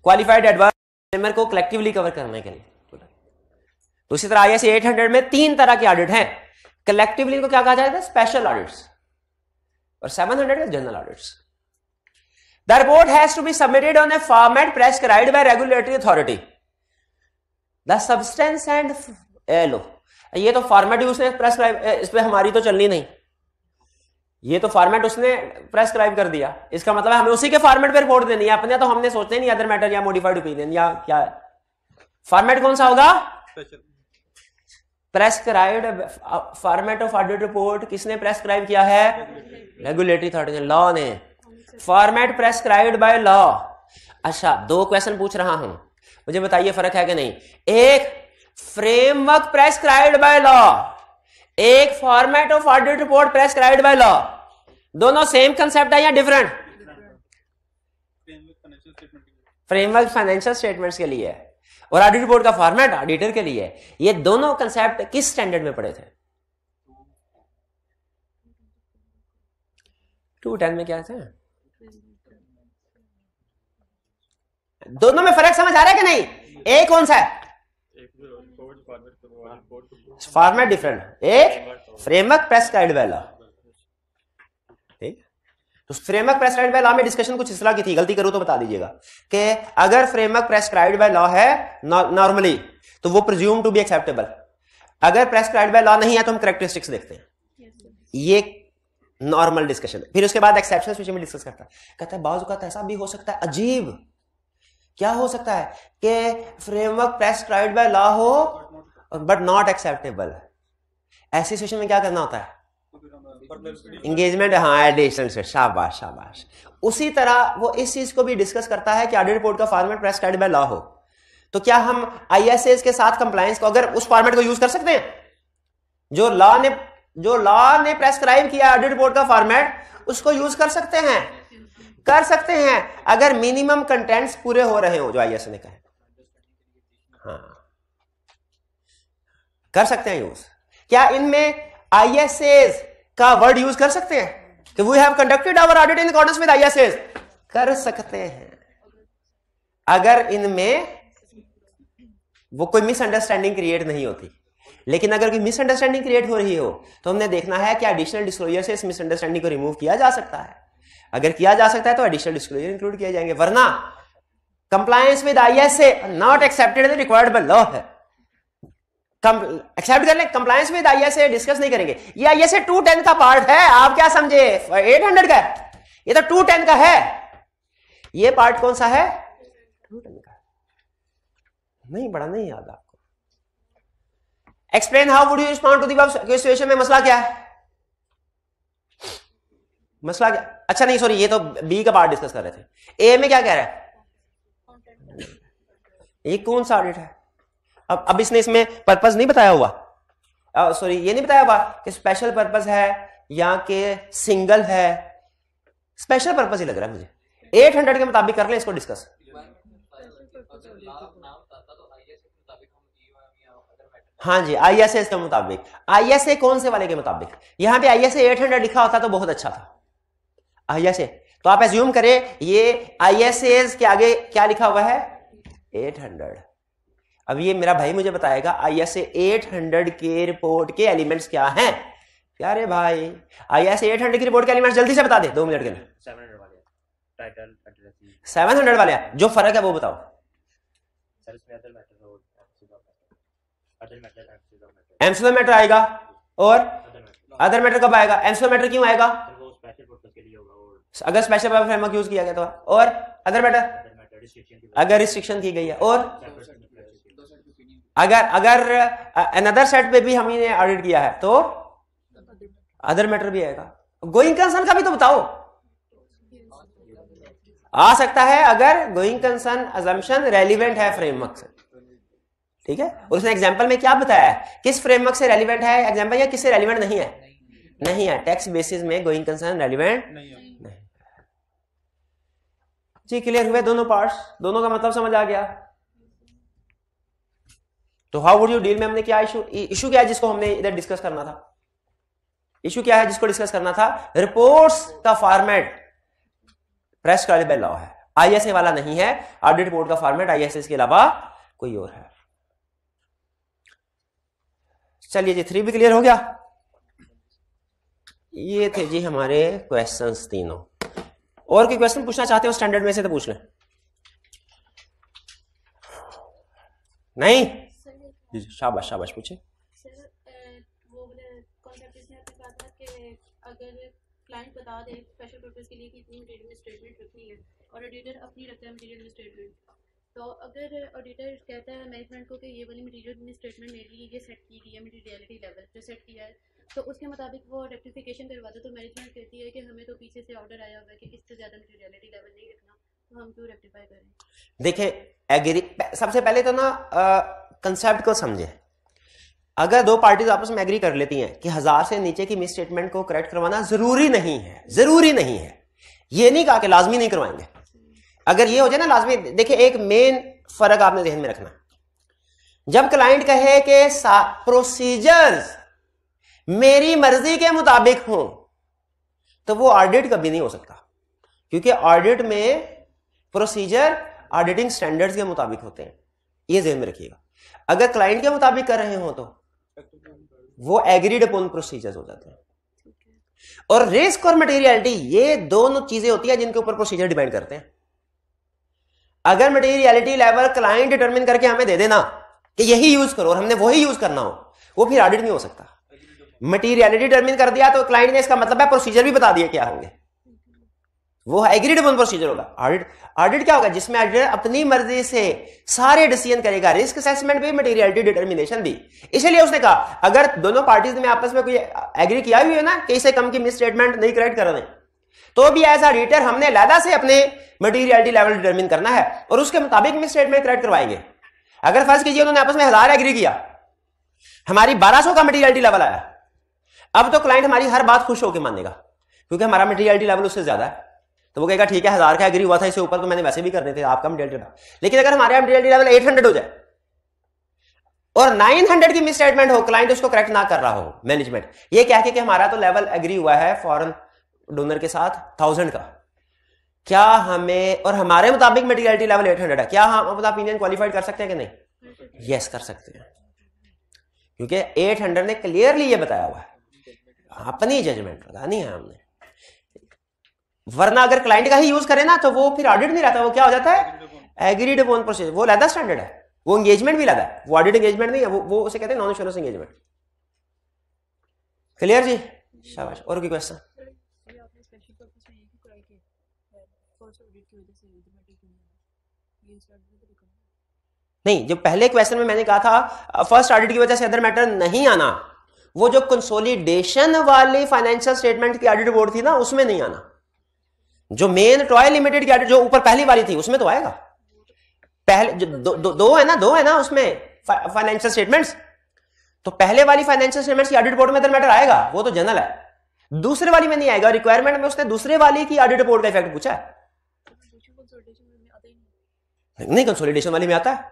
Speaker 1: क्वालिफाइड एडवाइजर को कलेक्टिवली कवर करने के लिए। तो इसी तरह ISA 800 में 3 तरह के ऑडिट हैं। कलेक्टिवली को क्या कहा जाता है? Special audits. और 700 का general audits. The report has to be submitted on a format prescribed by regulatory authority. The substance and लो, ये तो फॉर्मेट उसने प्रेस्क्राइब, इस पे हमारी तो चलनी नहीं। ये तो फॉर्मेट उसने प्रेस्क्राइब कर दिया, इसका मतलब है हमें उसी के फॉर्मेट पे रिपोर्ट देनी है। अपने तो हमने सोचते नहीं अदर मैटर या मॉडिफाइड ओपिनियन या क्या। फॉर्मेट कौन सा होगा? Prescribed format of audit report किसने प्रेस्क्राइब किया है? रेगुलेटरी अथॉरिटी ने, लॉ ने। Format prescribed by law. अच्छा, 2 क्वेश्चन पूछ रहा हूं, मुझे बताइए फर्क है कि नहीं। एक फ्रेमवर्क प्रेस्क्राइब्ड बाय लॉ, एक format of audit report prescribed by law. दोनों सेम कंसेप्ट है या डिफरेंट? फ्रेमवर्क फाइनेंशियल स्टेटमेंट्स के लिए है और ऑडिट रिपोर्ट का फॉर्मेट ऑडिटर के लिए है। ये दोनों कंसेप्ट किस स्टैंडर्ड में पढ़े थे? 210 में क्या थे? दोनों में फर्क समझ आ रहा है कि नहीं? एक कौन सा है? फॉर्मेट डिफरेंट, एक फ्रेमवर्क प्रेस्क्राइब्ड बाय लॉ। ठीक, तो फ्रेमवर्क प्रेस्क्राइब्ड बाय लॉ में डिस्कशन कुछ इस तरह की थी, गलती करूं तो बता दीजिएगा, कि अगर फ्रेमवर्क प्रेस्क्राइब्ड बाय लॉ है नॉर्मली तो वो प्रिज्यूम टू बी एक्सेप्टेबल। अगर प्रेस्क्राइब्ड बाय लॉ नहीं है तो हम कैरेक्टरिस्टिक्स देखते हैं। ये नॉर्मल डिस्कशन। फिर उसके बाद एक्सेप्शंस विषय में डिस्कस करता है, कहता है बाज़ औक़ात ऐसा भी हो सकता है, अजीब क्या हो सकता है कि फ्रेमवर्क प्रेस्क्राइब्ड बाय लॉ हो बट नॉट एक्सेप्टेबल। ऐसी सिचुएशन में क्या करना होता है? एंगेजमेंट, हाँ एडिशनल से, शाबाश शाबाश। उसी तरह वो इस चीज को भी डिस्कस करता है कि ऑडिट रिपोर्ट का फॉर्मेट प्रेस्क्राइब्ड बाय लॉ हो तो क्या हम ISAs के साथ कंप्लायंस को, अगर उस फॉर्मेट को यूज कर सकते हैं जो लॉ ने प्रेस्क्राइब किया ऑडिट रिपोर्ट का फॉर्मेट, उसको यूज कर सकते हैं? कर सकते हैं अगर मिनिमम कंटेंट्स पूरे हो रहे हो जो ISA ने कहा। हाँ, कर सकते हैं यूज। क्या इनमें ISAs का वर्ड यूज कर सकते हैं कि we have conducted our audit in accordance with ISAs? कर सकते हैं अगर इनमें वो कोई मिसअंडरस्टैंडिंग क्रिएट नहीं होती। लेकिन अगर कोई मिसअंडरस्टैंडिंग क्रिएट हो रही हो तो हमने देखना है कि एडिशनल डिस्क्लोजर से इस मिसअंडरस्टैंडिंग को रिमूव किया जा सकता है। अगर किया जा सकता है तो एडिशनल डिस्क्लोजर इंक्लूड किए जाएंगे, वरना compliance with ISA not accepted required by law है। एक्सेप्ट कर ले, कंप्लायंस विद ISA डिस्कस नहीं करेंगे। ये ISA 210 का पार्ट है, आप क्या समझे 800 का है? ये तो 210 का है। ये पार्ट कौन सा है? 210 का। नहीं, बड़ा नहीं याद आपको। Explain how would you respond to the above situation में मसला क्या है? मसला क्या? अच्छा नहीं सॉरी, ये तो बी का पार्ट डिस्कस कर रहे थे। ए में क्या कह रहा है? ये कौन सा ऑडिट है? अब इसने इसमें पर्पस नहीं बताया हुआ, सॉरी ये नहीं बताया हुआ कि स्पेशल पर्पस है या कि सिंगल है। स्पेशल पर्पस ही लग रहा है मुझे। 800 के मुताबिक कर लें इसको डिस्कस। हाँ जी, ISA के मुताबिक। ISA कौन से वाले के मुताबिक? यहां पे ISA 800 लिखा होता तो बहुत अच्छा था। ISA तो आप एज्यूम करें ये ISAs के आगे क्या लिखा हुआ है? 800। अब ये मेरा भाई मुझे बताएगा ISA 800 के रिपोर्ट के एलिमेंट्स क्या हैं। अरे भाई IS 800 की रिपोर्ट के एलिमेंट्स जल्दी से बता दे 2 मिनट के लिए।
Speaker 2: 700 वाले टाइटल
Speaker 1: 700 वाले जो फर्क है वो बताओ।
Speaker 2: सर इसमें अदर मैटर और
Speaker 1: एम्सिलर मैटर आएगा और अदर मैटर कब आएगा? एम्सिलर मैटर क्यों आएगा?
Speaker 2: वो स्पेशल पर्पस के लिए होगा और
Speaker 1: अगर स्पेशल पर्पस फ्रेमवर्क यूज किया गया तो। और अदर मैटर अगर रिस्ट्रिक्शन की गई है। और अगर अनदर सेट पे भी हमने ऑडिट किया है तो अदर मैटर भी आएगा। गोइंग कंसर्न का भी तो बताओ। आ सकता है अगर गोइंग कंसर्न अजम्पशन रेलिवेंट है फ्रेमवर्क से, ठीक है। और उसने एग्जांपल में क्या बताया है, किस फ्रेमवर्क से रेलिवेंट है एग्जांपल या किससे रेलिवेंट नहीं है? नहीं है, टैक्स बेसिस में गोइंग कंसर्न रेलिवेंट नहीं। जी क्लियर हुए दोनों पार्ट्स? दोनों का मतलब समझ आ गया? तो हाउ वुड यू डील में हमने क्या इशू क्या है जिसको हमने इधर डिस्कस करना था? इशू क्या है जिसको डिस्कस करना था? रिपोर्ट्स का फॉर्मेट प्रेस्क्राइब्ड बाय लॉ है, ISA वाला नहीं है। ऑडिट रिपोर्ट का फॉर्मेट ISA के अलावा कोई और है। चलिए जी 3 भी क्लियर हो गया। ये थे जी हमारे क्वेश्चंस तीनों। और कोई क्वेश्चन पूछना चाहते हो स्टैंडर्ड में से तो पूछ लें। नहीं जी शाबाश शाबाश पूछे।
Speaker 3: वो कॉन्सेप्ट इसमें आपने कहा था कि अगर क्लाइंट बता दे स्पेशल पर्पस के लिए कि इतनी मटेरियल स्टेटमेंट रखनी है और ऑडिटर अपनी रखता है मटेरियल स्टेटमेंट, तो अगर ऑडिटर कहता है मैनेजमेंट को कि ये वाली मटेरियल स्टेटमेंट मेरे लिए ये सेट की गई है मटेरियलिटी लेवल जो सेट किया है, तो उसके मुताबिक वो रेक्टिफिकेशन करवाता है, तो मैनेजमेंट कहती है कि हमें तो पीछे से ऑर्डर आया हुआ है कि इससे ज़्यादा मटेरियलिटी लेवल नहीं रखना, तो हम क्यों रेक्टिफाई करें?
Speaker 1: देखिए एग्री सबसे पहले तो ना कंसेप्ट को समझे। अगर दो पार्टीज आपस में एग्री कर लेती हैं कि 1000 से नीचे की मिस स्टेटमेंट को करेक्ट करवाना जरूरी नहीं है, जरूरी नहीं है, ये नहीं कहा कि लाजमी नहीं करवाएंगे। अगर ये हो जाए ना लाजमी, देखिए एक मेन फर्क आपने ध्यान में रखना, जब क्लाइंट कहे कि प्रोसीजर्स मेरी मर्जी के मुताबिक हो तो वो ऑडिट कभी नहीं हो सकता, क्योंकि ऑडिट में प्रोसीजर ऑडिटिंग स्टैंडर्ड्स के मुताबिक होते हैं, ये ध्यान में रखिएगा। अगर क्लाइंट के मुताबिक कर रहे हो तो वो एग्रीड अपॉन प्रोसीजर्स हो जाते हैं। और रिस्क और मटेरियलिटी ये दोनों चीजें होती है जिनके ऊपर प्रोसीजर डिपेंड करते हैं। अगर मटेरियलिटी लेवल क्लाइंट डिटरमिन करके हमें दे देना कि यही यूज करो और हमने वही यूज करना हो, वो फिर ऑडिट नहीं हो सकता। मटेरियलिटी डिटरमिन कर दिया तो क्लाइंट ने, इसका मतलब है प्रोसीजर भी बता दिए क्या होंगे, वो एग्रीड अपॉन प्रोसीजर होगा। ऑडिट क्या होगा? जिसमें ऑडिटर अपनी मर्जी से सारे डिसीजन करेगा, रिस्क असेसमेंट भी मटेरियलिटी डिटर्मिनेशन भी। इसलिए उसने कहा अगर दोनों पार्टीज में आपस में कोई एग्री किया भी है ना कि इससे कम की मिस स्टेटमेंट नहीं करेक्ट कर रहे, तो भी एज ऑडिटर हमने लैदा से अपने मटेरियलिटी लेवल डिटरमिन करना है और उसके मुताबिक मिस स्टेटमेंट करेक्ट करवाएंगे। अगर फर्ज कीजिए उन्होंने आपस में 1000 एग्री किया, हमारी 1200 का मटेरियलिटी लेवल आया, अब तो क्लाइंट हमारी हर बात खुश होकर मानेगा क्योंकि हमारा मटेरियलिटी लेवल उससे ज्यादा है, तो वो कहेगा ठीक है 1000 का एग्री हुआ था, इससे ऊपर तो मैंने वैसे भी करने थे आपका मटेरियलिटी। लेकिन अगर हमारे मटेरियलिटी लेवल 800 हो जाए और 900 की मिस स्टेटमेंट हो, क्लाइंट उसको करेक्ट ना कर रहा हो, मैनेजमेंट ये कह के कि हमारा तो लेवल एग्री हुआ है फॉरेन डोनर के साथ 1000 का, क्या हमें और हमारे मुताबिक मटेरियलिटी लेवल 800 है, क्या हम अपना ओपिनियन क्वालिफाइड कर सकते हैं कि नहीं? यस कर सकते हैं, क्योंकि 800 ने क्लियरली ये बताया हुआ है, अपनी जजमेंट लगानी है हमने। वरना अगर क्लाइंट का ही यूज करे ना तो वो फिर ऑडिट नहीं रहता, वो क्या हो जाता है एग्रीड अपॉन प्रोसीजर। वो लैदा स्टैंडर्ड है, वो एंगेजमेंट भी लैदा है, वो ऑडिट एंगेजमेंट नहीं है, वो उसे कहते हैं नॉन एश्योरेंस एंगेजमेंट। क्लियर जी? शाबाश। और कोई क्वेश्चन? नहीं, जो पहले क्वेश्चन में मैंने कहा था फर्स्ट ऑडिट की वजह से अदर मैटर नहीं आना, वो जो कंसोलिडेशन वाली फाइनेंशियल स्टेटमेंट की ऑडिट रिपोर्ट थी ना उसमें नहीं आना, जो मेन ट्रॉय लिमिटेड की ऑडिट जो ऊपर पहली वाली थी उसमें तो आएगा। पहले जो दो है ना उसमें फाइनेंशियल स्टेटमेंट्स, तो पहले वाली फाइनेंशियल स्टेटमेंट्स की ऑडिट रिपोर्ट में अदर मैटर आएगा, वो तो जनरल है। दूसरे वाली में नहीं आएगा, रिक्वायरमेंट में उसने दूसरे वाली की ऑडिट रिपोर्ट का इफेक्ट पूछा है। नहीं, कंसोलिडेशन वाली में आता है,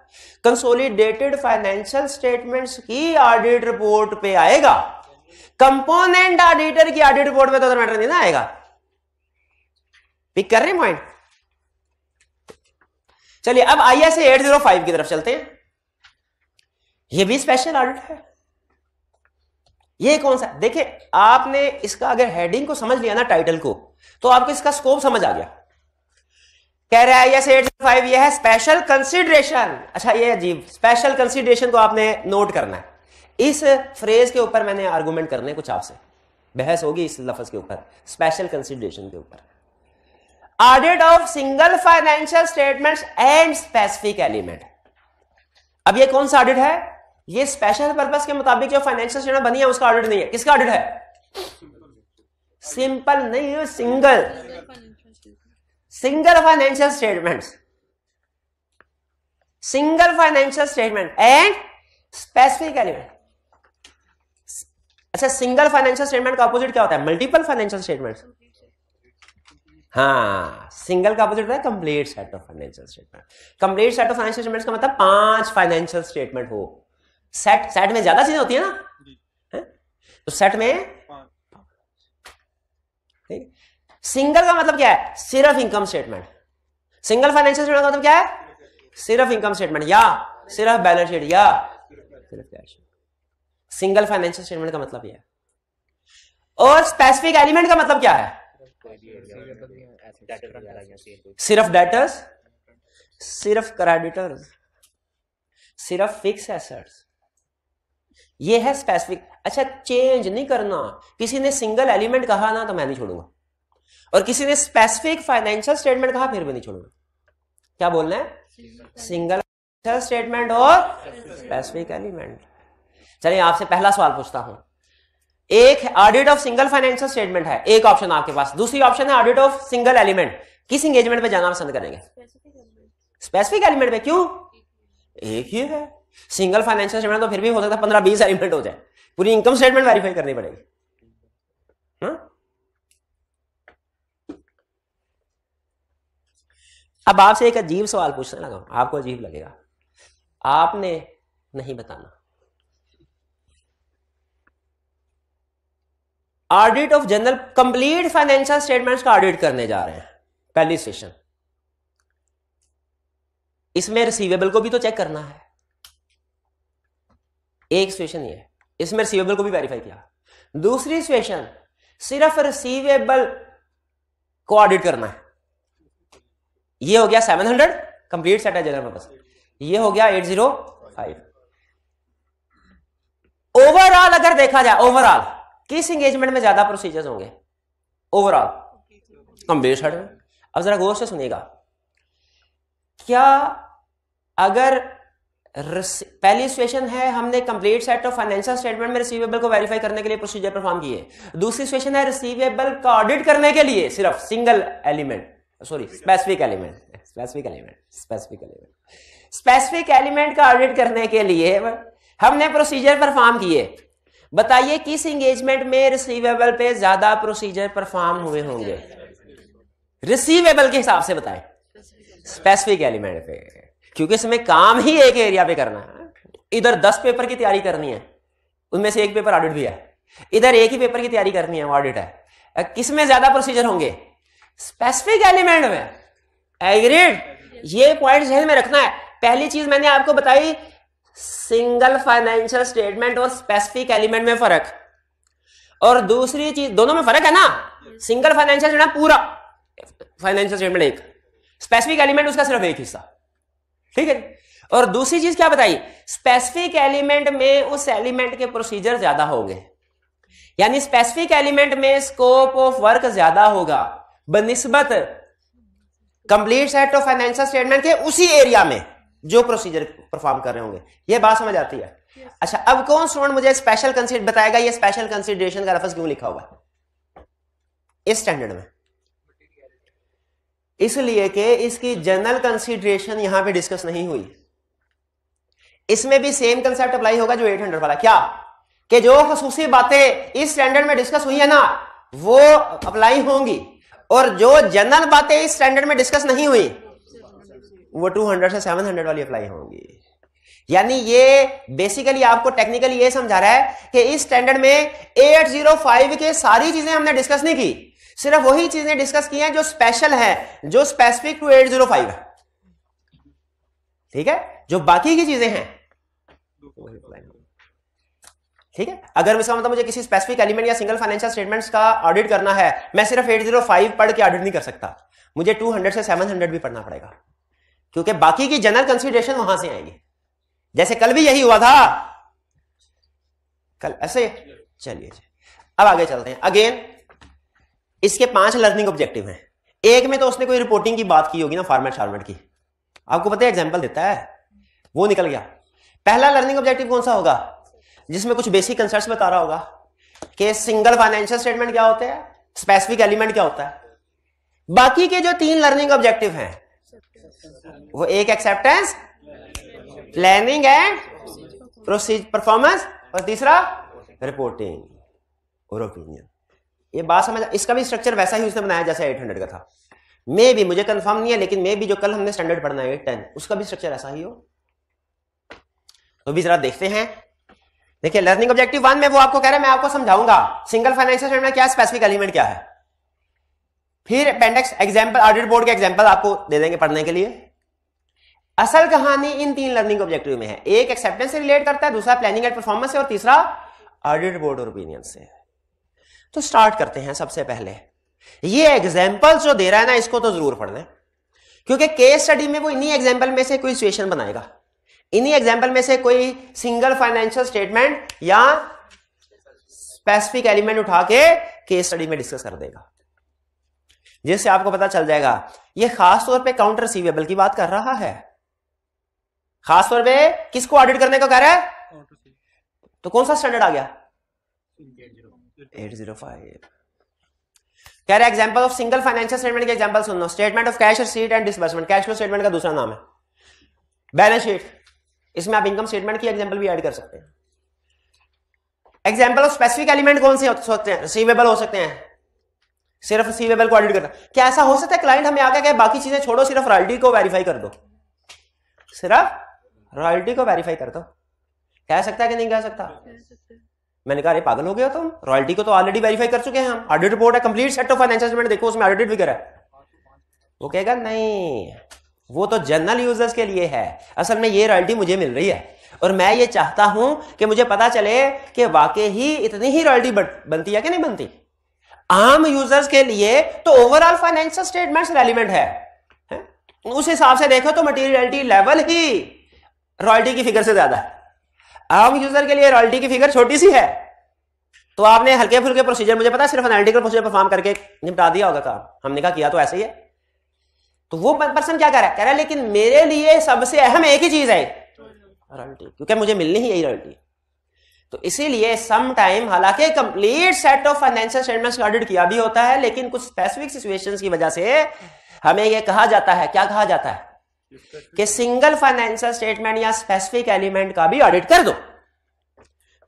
Speaker 1: कंसोलिडेटेड फाइनेंशियल स्टेटमेंट्स की ऑडिट रिपोर्ट पे आएगा, कंपोनेंट ऑडिटर की ऑडिट रिपोर्ट में तो अदर मैटर नहीं ना आएगा। पिक कर रहे हैं पॉइंट? चलिए अब ISA 805 की तरफ चलते हैं। यह भी स्पेशल ऑडिट है। ये कौन सा, देखिए आपने इसका अगर हेडिंग को समझ लिया ना, टाइटल को, तो आपको इसका स्कोप समझ आ गया। कह रहा है IS 805 ये है स्पेशल कंसीडरेशन। अच्छा ये अजीब, स्पेशल कंसीडरेशन को आपने नोट करना है। इस फ्रेज के ऊपर मैंने आर्गुमेंट करने कुछ आपसे, बहस होगी इस लफ्ज के ऊपर, स्पेशल कंसीडरेशन के ऊपर। Audit of single financial statements and specific element. अब ये कौन सा ऑडिट है? ये स्पेशल पर्पस के मुताबिक जो फाइनेंशियल स्टेटमेंट बनी है उसका ऑडिट नहीं है। किसका ऑडिट है? सिंपल नहीं है, single financial statements, single financial statement and specific element. अच्छा सिंगल फाइनेंशियल स्टेटमेंट का अपोजिट क्या होता है? Multiple financial statements. हाँ, सिंगल का अपोजिट होता है complete set of financial statement. Complete set of financial statements का मतलब 5 फाइनेंशियल स्टेटमेंट हो। सेट में ज्यादा चीजें होती है ना, है? तो सेट में सिंगल का मतलब क्या है? सिर्फ income statement. Single financial statement का मतलब क्या है? सिर्फ इनकम स्टेटमेंट या सिर्फ बैलेंस शीट या सिर्फ कैश। सिंगल फाइनेंशियल स्टेटमेंट का मतलब यह है। और स्पेसिफिक एलिमेंट का मतलब क्या है? सिर्फ डेटर्स, सिर्फ क्रेडिटर्स, सिर्फ फिक्स एसेट्स, ये है स्पेसिफिक। अच्छा चेंज नहीं करना, किसी ने सिंगल एलिमेंट कहा ना तो मैं नहीं छोड़ूंगा, और किसी ने स्पेसिफिक फाइनेंशियल स्टेटमेंट कहा फिर भी नहीं छोड़ूंगा। क्या बोलना है? सिंगल फाइनेंशियल स्टेटमेंट और स्पेसिफिक एलिमेंट। चलिए आपसे पहला सवाल पूछता हूं। एक audit of single financial statement है, एक ऑप्शन आपके पास, दूसरी ऑप्शन है ऑडिट ऑफ सिंगल एलिमेंट। किस एंगेजमेंट पे जाना पसंद करेंगे? स्पेसिफिक एलिमेंट पे। क्यों? एक ही है। सिंगल फाइनेंशियल स्टेटमेंट तो फिर भी हो सकता है 15-20 एलिमेंट हो जाए, पूरी इनकम स्टेटमेंट वेरीफाई करनी पड़ेगी। अब आपसे एक अजीब सवाल पूछने लगा, आपको अजीब लगेगा, आपने नहीं बताना। Audit of general complete financial statements का ऑडिट करने जा रहे हैं, पहली सेशन। इसमें रिसीवेबल को भी तो चेक करना है, एक सिचुएशन ये है, इसमें रिसीवेबल को भी वेरीफाई किया। दूसरी सिचुएशन सिर्फ रिसीवेबल को ऑडिट करना है। ये हो गया 700 कंप्लीट सेट है जनरल पर्पस, ये हो गया 805। ओवरऑल अगर देखा जाए, ओवरऑल किस एंगेजमेंट में ज्यादा प्रोसीजर्स होंगे? ओवरऑल कंप्लीट सेट में। अब जरा गौर से सुनिएगा, क्या अगर पहली सिचुएशन है हमने complete set of financial statement में रिसीवेबल को वेरीफाई करने के लिए प्रोसीजर परफॉर्म किए, दूसरी सिचुएशन है रिसीवेबल का ऑडिट करने के लिए सिर्फ single element, sorry specific element का ऑडिट करने के लिए हमने प्रोसीजर परफॉर्म किए। बताइए किस एंगेजमेंट में रिसीवेबल पे ज्यादा प्रोसीजर परफॉर्म हुए होंगे? रिसीवेबल के हिसाब से बताएं। स्पेसिफिक एलिमेंट पे, क्योंकि इसमें काम ही एक एरिया पे करना है। इधर 10 पेपर की तैयारी करनी है, उनमें से एक पेपर ऑडिट भी है, इधर एक ही पेपर की तैयारी करनी है, ऑडिट है। किसमें ज्यादा प्रोसीजर होंगे? स्पेसिफिक एलिमेंट में। एग्रीड? ये पॉइंट ध्यान में रखना है। पहली चीज मैंने आपको बताई, सिंगल फाइनेंशियल स्टेटमेंट और स्पेसिफिक एलिमेंट में फर्क, और दूसरी चीज, दोनों में फर्क है ना। सिंगल फाइनेंशियल स्टेटमेंट पूरा फाइनेंशियल स्टेटमेंट एक, स्पेसिफिक एलिमेंट उसका सिर्फ एक हिस्सा, ठीक है। और दूसरी चीज क्या बताई? स्पेसिफिक एलिमेंट में उस एलिमेंट के प्रोसीजर ज्यादा होंगे, यानी स्पेसिफिक एलिमेंट में स्कोप ऑफ वर्क ज्यादा होगा बनिस्बत complete set of financial statement के उसी एरिया में जो प्रोसीजर परफॉर्म कर रहे होंगे। ये बात समझ आती है? अच्छा, अब कौन स्टूडेंट मुझे स्पेशल कंसीडर बताएगा ये स्पेशल कंसीडरेशन का लफ्ज क्यों लिखा हुआ है इस स्टैंडर्ड में? इसलिए कि इसकी जनरल कंसीडरेशन यहां पे डिस्कस नहीं हुई। इसमें भी सेम कंसेप्ट अप्लाई होगा जो 800 वाला। क्या? कि जो खसूसी बातें इस स्टैंडर्ड में डिस्कस हुई है ना, वो अप्लाई होंगी, और जो जनरल बातें इस स्टैंडर्ड में डिस्कस नहीं हुई वो 200 से 700 वाली अप्लाई होंगी। यानी ये बेसिकली आपको टेक्निकली ये समझा रहा है कि इस स्टैंडर्ड में 805 के सारी चीजें हमने डिस्कस नहीं की, सिर्फ वही चीजें डिस्कस की हैं जो स्पेशल है, जो स्पेसिफिक टू 805 है, ठीक है। जो बाकी की चीजें हैं ठीक है, अगर इसका मतलब मुझे किसी स्पेसिफिक एलिमेंट या सिंगल फाइनेंशियल स्टेटमेंट्स का ऑडिट करना है, मैं सिर्फ 805 पढ़ के ऑडिट नहीं कर सकता, मुझे 200 से 700 भी पढ़ना पड़ेगा, क्योंकि बाकी की जनरल कंसीडरेशन वहां से आएगी। जैसे कल भी यही हुआ था, कल ऐसे। चलिए अब आगे चलते हैं। अगेन इसके 5 लर्निंग ऑब्जेक्टिव हैं। एक में तो उसने कोई रिपोर्टिंग की बात की होगी ना, फॉर्मेट फॉर्मेट की, आपको पता है एग्जांपल देता है, वो निकल गया। पहला लर्निंग ऑब्जेक्टिव कौन सा होगा, जिसमें कुछ बेसिक कंसेप्ट्स बता रहा होगा कि सिंगल फाइनेंशियल स्टेटमेंट क्या होते हैं, स्पेसिफिक एलिमेंट क्या होता है। बाकी के जो 3 लर्निंग ऑब्जेक्टिव हैं वो एक एक्सेप्टेंस, प्लानिंग एंड परफॉर्मेंस, और तीसरा रिपोर्टिंग और ओपिनियन। ये बात समझ, इसका भी स्ट्रक्चर वैसा ही उसने बनाया जैसे 800 का था। मे भी, मुझे कंफर्म नहीं है, लेकिन मे भी जो कल हमने स्टैंडर्ड पढ़ना है 810, उसका भी स्ट्रक्चर ऐसा ही हो। तो भी जरा देखते हैं। देखिए लर्निंग ऑब्जेक्टिव 1 में वो आपको कह रहा है, मैं आपको समझाऊंगा सिंगल फाइनेंशियल स्टेटमेंट क्या है, स्पेसिफिक एलिमेंट क्या है। फिर अपेंडिक्स एग्जांपल, ऑडिट बोर्ड के एग्जांपल आपको दे देंगे पढ़ने के लिए। असल कहानी इन 3 लर्निंग ऑब्जेक्टिव में है, एक एक्सेप्टेंस से रिलेट करता है, दूसरा प्लानिंग एंड परफॉर्मेंस से, और तीसरा ऑडिट बोर्ड और ओपिनियन से। तो स्टार्ट करते हैं। सबसे पहले ये एग्जांपल जो दे रहा है ना, इसको तो जरूर पढ़ लें, क्योंकि केस स्टडी में वो इन्हीं एग्जांपल में से कोई सिचुएशन बनाएगा, इन्हीं एग्जांपल में से कोई सिंगल फाइनेंशियल स्टेटमेंट या स्पेसिफिक एलिमेंट उठा के केस स्टडी में डिस्कस कर देगा, जिससे आपको पता चल जाएगा ये खास तौर पे काउंटर रिसीवेबल की बात कर रहा है। खास तौर पे किसको ऑडिट करने को कह रहा है, तो कौन सा स्टैंडर्ड आ गया, 805। कह रहा है example of single financial statement के एग्जांपल सुन लो। Statement of cash receipt and disbursement, cash flow statement का दूसरा नाम है बैलेंस शीट, इसमें आप इनकम स्टेटमेंट की एग्जांपल भी ऐड कर सकते हैं। एग्जांपल ऑफ स्पेसिफिक एलिमेंट कौन से हो सकते हैं, रिसीवेबल हो सकते हैं, सिर्फ रिसीवेबल को ऑडिट करना। क्या ऐसा हो सकता है क्लाइंट हमें आके कहे बाकी चीजें छोड़ो, सिर्फ रॉयल्टी को वेरीफाई कर दो, सिर्फ रॉयल्टी को वेरीफाई कर दो, कह सकता है कि नहीं कह सकता। मैंने कहा अरे पागल हो गया तुम, रॉयल्टी को तो ऑलरेडी वेरीफाई कर चुके हैं हम, ऑडिट रिपोर्ट है, complete set of financial statement देखो उसमें ऑडिटेड फिगर है। वो कहेगा नहीं, वो तो जनरल यूजर्स के लिए है, असल में ये रॉयल्टी मुझे मिल रही है और मैं ये चाहता हूं कि मुझे पता चले कि वाकई ही इतनी ही रॉयल्टी बनती है कि नहीं बनती। आम यूजर्स के लिए तो ओवरऑल फाइनेंशियल स्टेटमेंट्स रेलिवेंट है? उस हिसाब से देखो तो मटेरियलिटी लेवल ही रॉयल्टी की फिगर से ज्यादा है, आम यूजर के लिए रॉयल्टी की फिगर छोटी सी है। तो आपने हल्के फुल्के प्रोसीजर, मुझे पता है सिर्फ एनालिटिकल प्रोसीजर परफॉर्म करके निपटा दिया होगा काम, हमने कहा किया तो ऐसे ही है। तो वो पर्सन क्या कह रहा है, कह रहा है लेकिन मेरे लिए सबसे अहम एक ही चीज है रॉयल्टी, क्योंकि मुझे मिलनी ही यही रॉयल्टी। तो इसीलिए सम टाइम हालांकि complete set of financial statements audit किया भी होता है, लेकिन कुछ स्पेसिफिक सिचुएशंस की वजह से हमें यह कहा जाता है, क्या कहा जाता है कि सिंगल फाइनेंशियल स्टेटमेंट या स्पेसिफिक एलिमेंट का भी ऑडिट कर दो।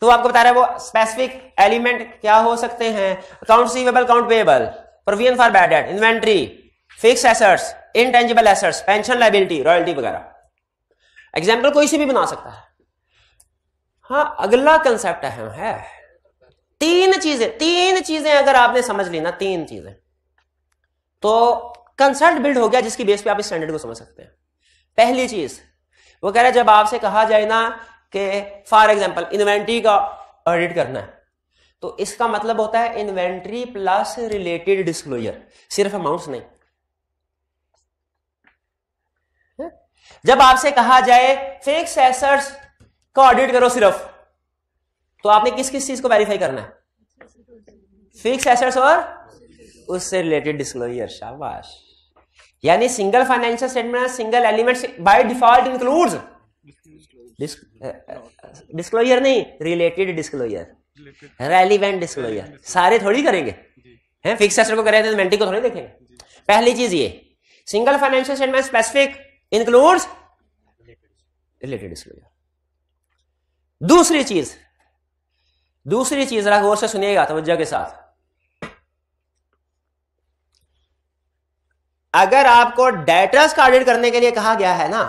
Speaker 1: तो आपको बता रहा है वो स्पेसिफिक एलिमेंट क्या हो सकते हैं, account receivable, account payable, provision for bad debt, inventory, fix assets, intangible assets, pension liability, royalty वगैरह। एग्जाम्पल कोई से भी बना सकता है। हाँ, अगला कंसेप्ट अहम है। तीन चीजें अगर आपने समझ ली ना, 3 चीजें, तो कंसेप्ट बिल्ड हो गया जिसकी बेस पे आप इस स्टैंडर्ड को समझ सकते हैं। पहली चीज वो कह रहा है जब आपसे कहा जाए ना कि फॉर एग्जांपल इन्वेंट्री का ऑडिट करना है, तो इसका मतलब होता है इन्वेंट्री प्लस रिलेटेड डिस्क्लोजर, सिर्फ अमाउंट्स नहीं। जब आपसे कहा जाए फिक्स एसेट्स का ऑडिट करो सिर्फ, तो आपने किस किस चीज को वेरीफाई करना है, फिक्स एसेट्स और उससे रिलेटेड डिस्क्लोजर। शाबाश। यानी single financial statement single elements by default includes disclosure नहीं, रिलेटेड डिस्क्लोजर, रेलिवेंट डिस्क्लोजर। सारे थोड़ी करेंगे हैं, फिक्स एसेट को करें तो इन्वेंट्री को थोड़ी देखेंगे। पहली चीज ये single financial statement specific includes related disclosure. दूसरी चीज जरा गौर से सुनिएगा तवज्जो के साथ। अगर आपको डेटर्स का ऑडिट करने के लिए कहा गया है ना,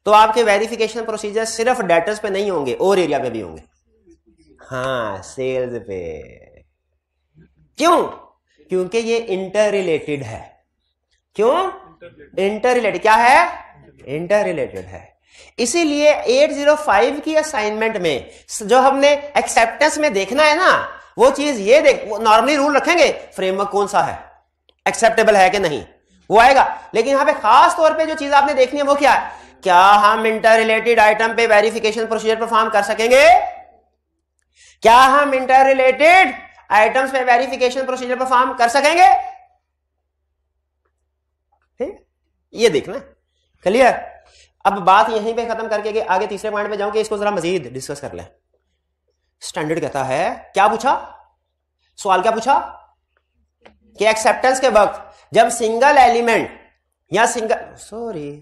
Speaker 1: तो आपके वेरिफिकेशन प्रोसीजर सिर्फ डेटर्स पे नहीं होंगे, और एरिया पे भी होंगे। हाँ, सेल्स पे। क्यों? क्योंकि ये इंटर रिलेटेड है। क्यों इंटर रिलेटेड? क्या है? इंटर रिलेटेड है। इसीलिए 805 की असाइनमेंट में जो हमने एक्सेप्टेंस में देखना है ना, वो चीज ये नॉर्मली रूल रखेंगे फ्रेमवर्क कौन सा है, एक्सेप्टेबल है कि नहीं, वो आएगा। लेकिन यहां पे खास तौर पे जो चीज आपने देखनी है वो क्या है, क्या हम इंटर रिलेटेड आइटम पे वेरिफिकेशन प्रोसीजर परफॉर्म कर सकेंगे, क्या हम इंटर रिलेटेड आइटम्स पे वेरिफिकेशन प्रोसीजर परफॉर्म कर सकेंगे, ठीक, ये देखना। क्लियर। अब बात यहीं पे खत्म करके आगे तीसरे पॉइंट पे जाऊं कि इसको जरा मजीद डिस्कस कर लें। स्टैंडर्ड कहता है, क्या पूछा सवाल, क्या पूछा कि एक्सेप्टेंस के वक्त जब सिंगल एलिमेंट या सॉरी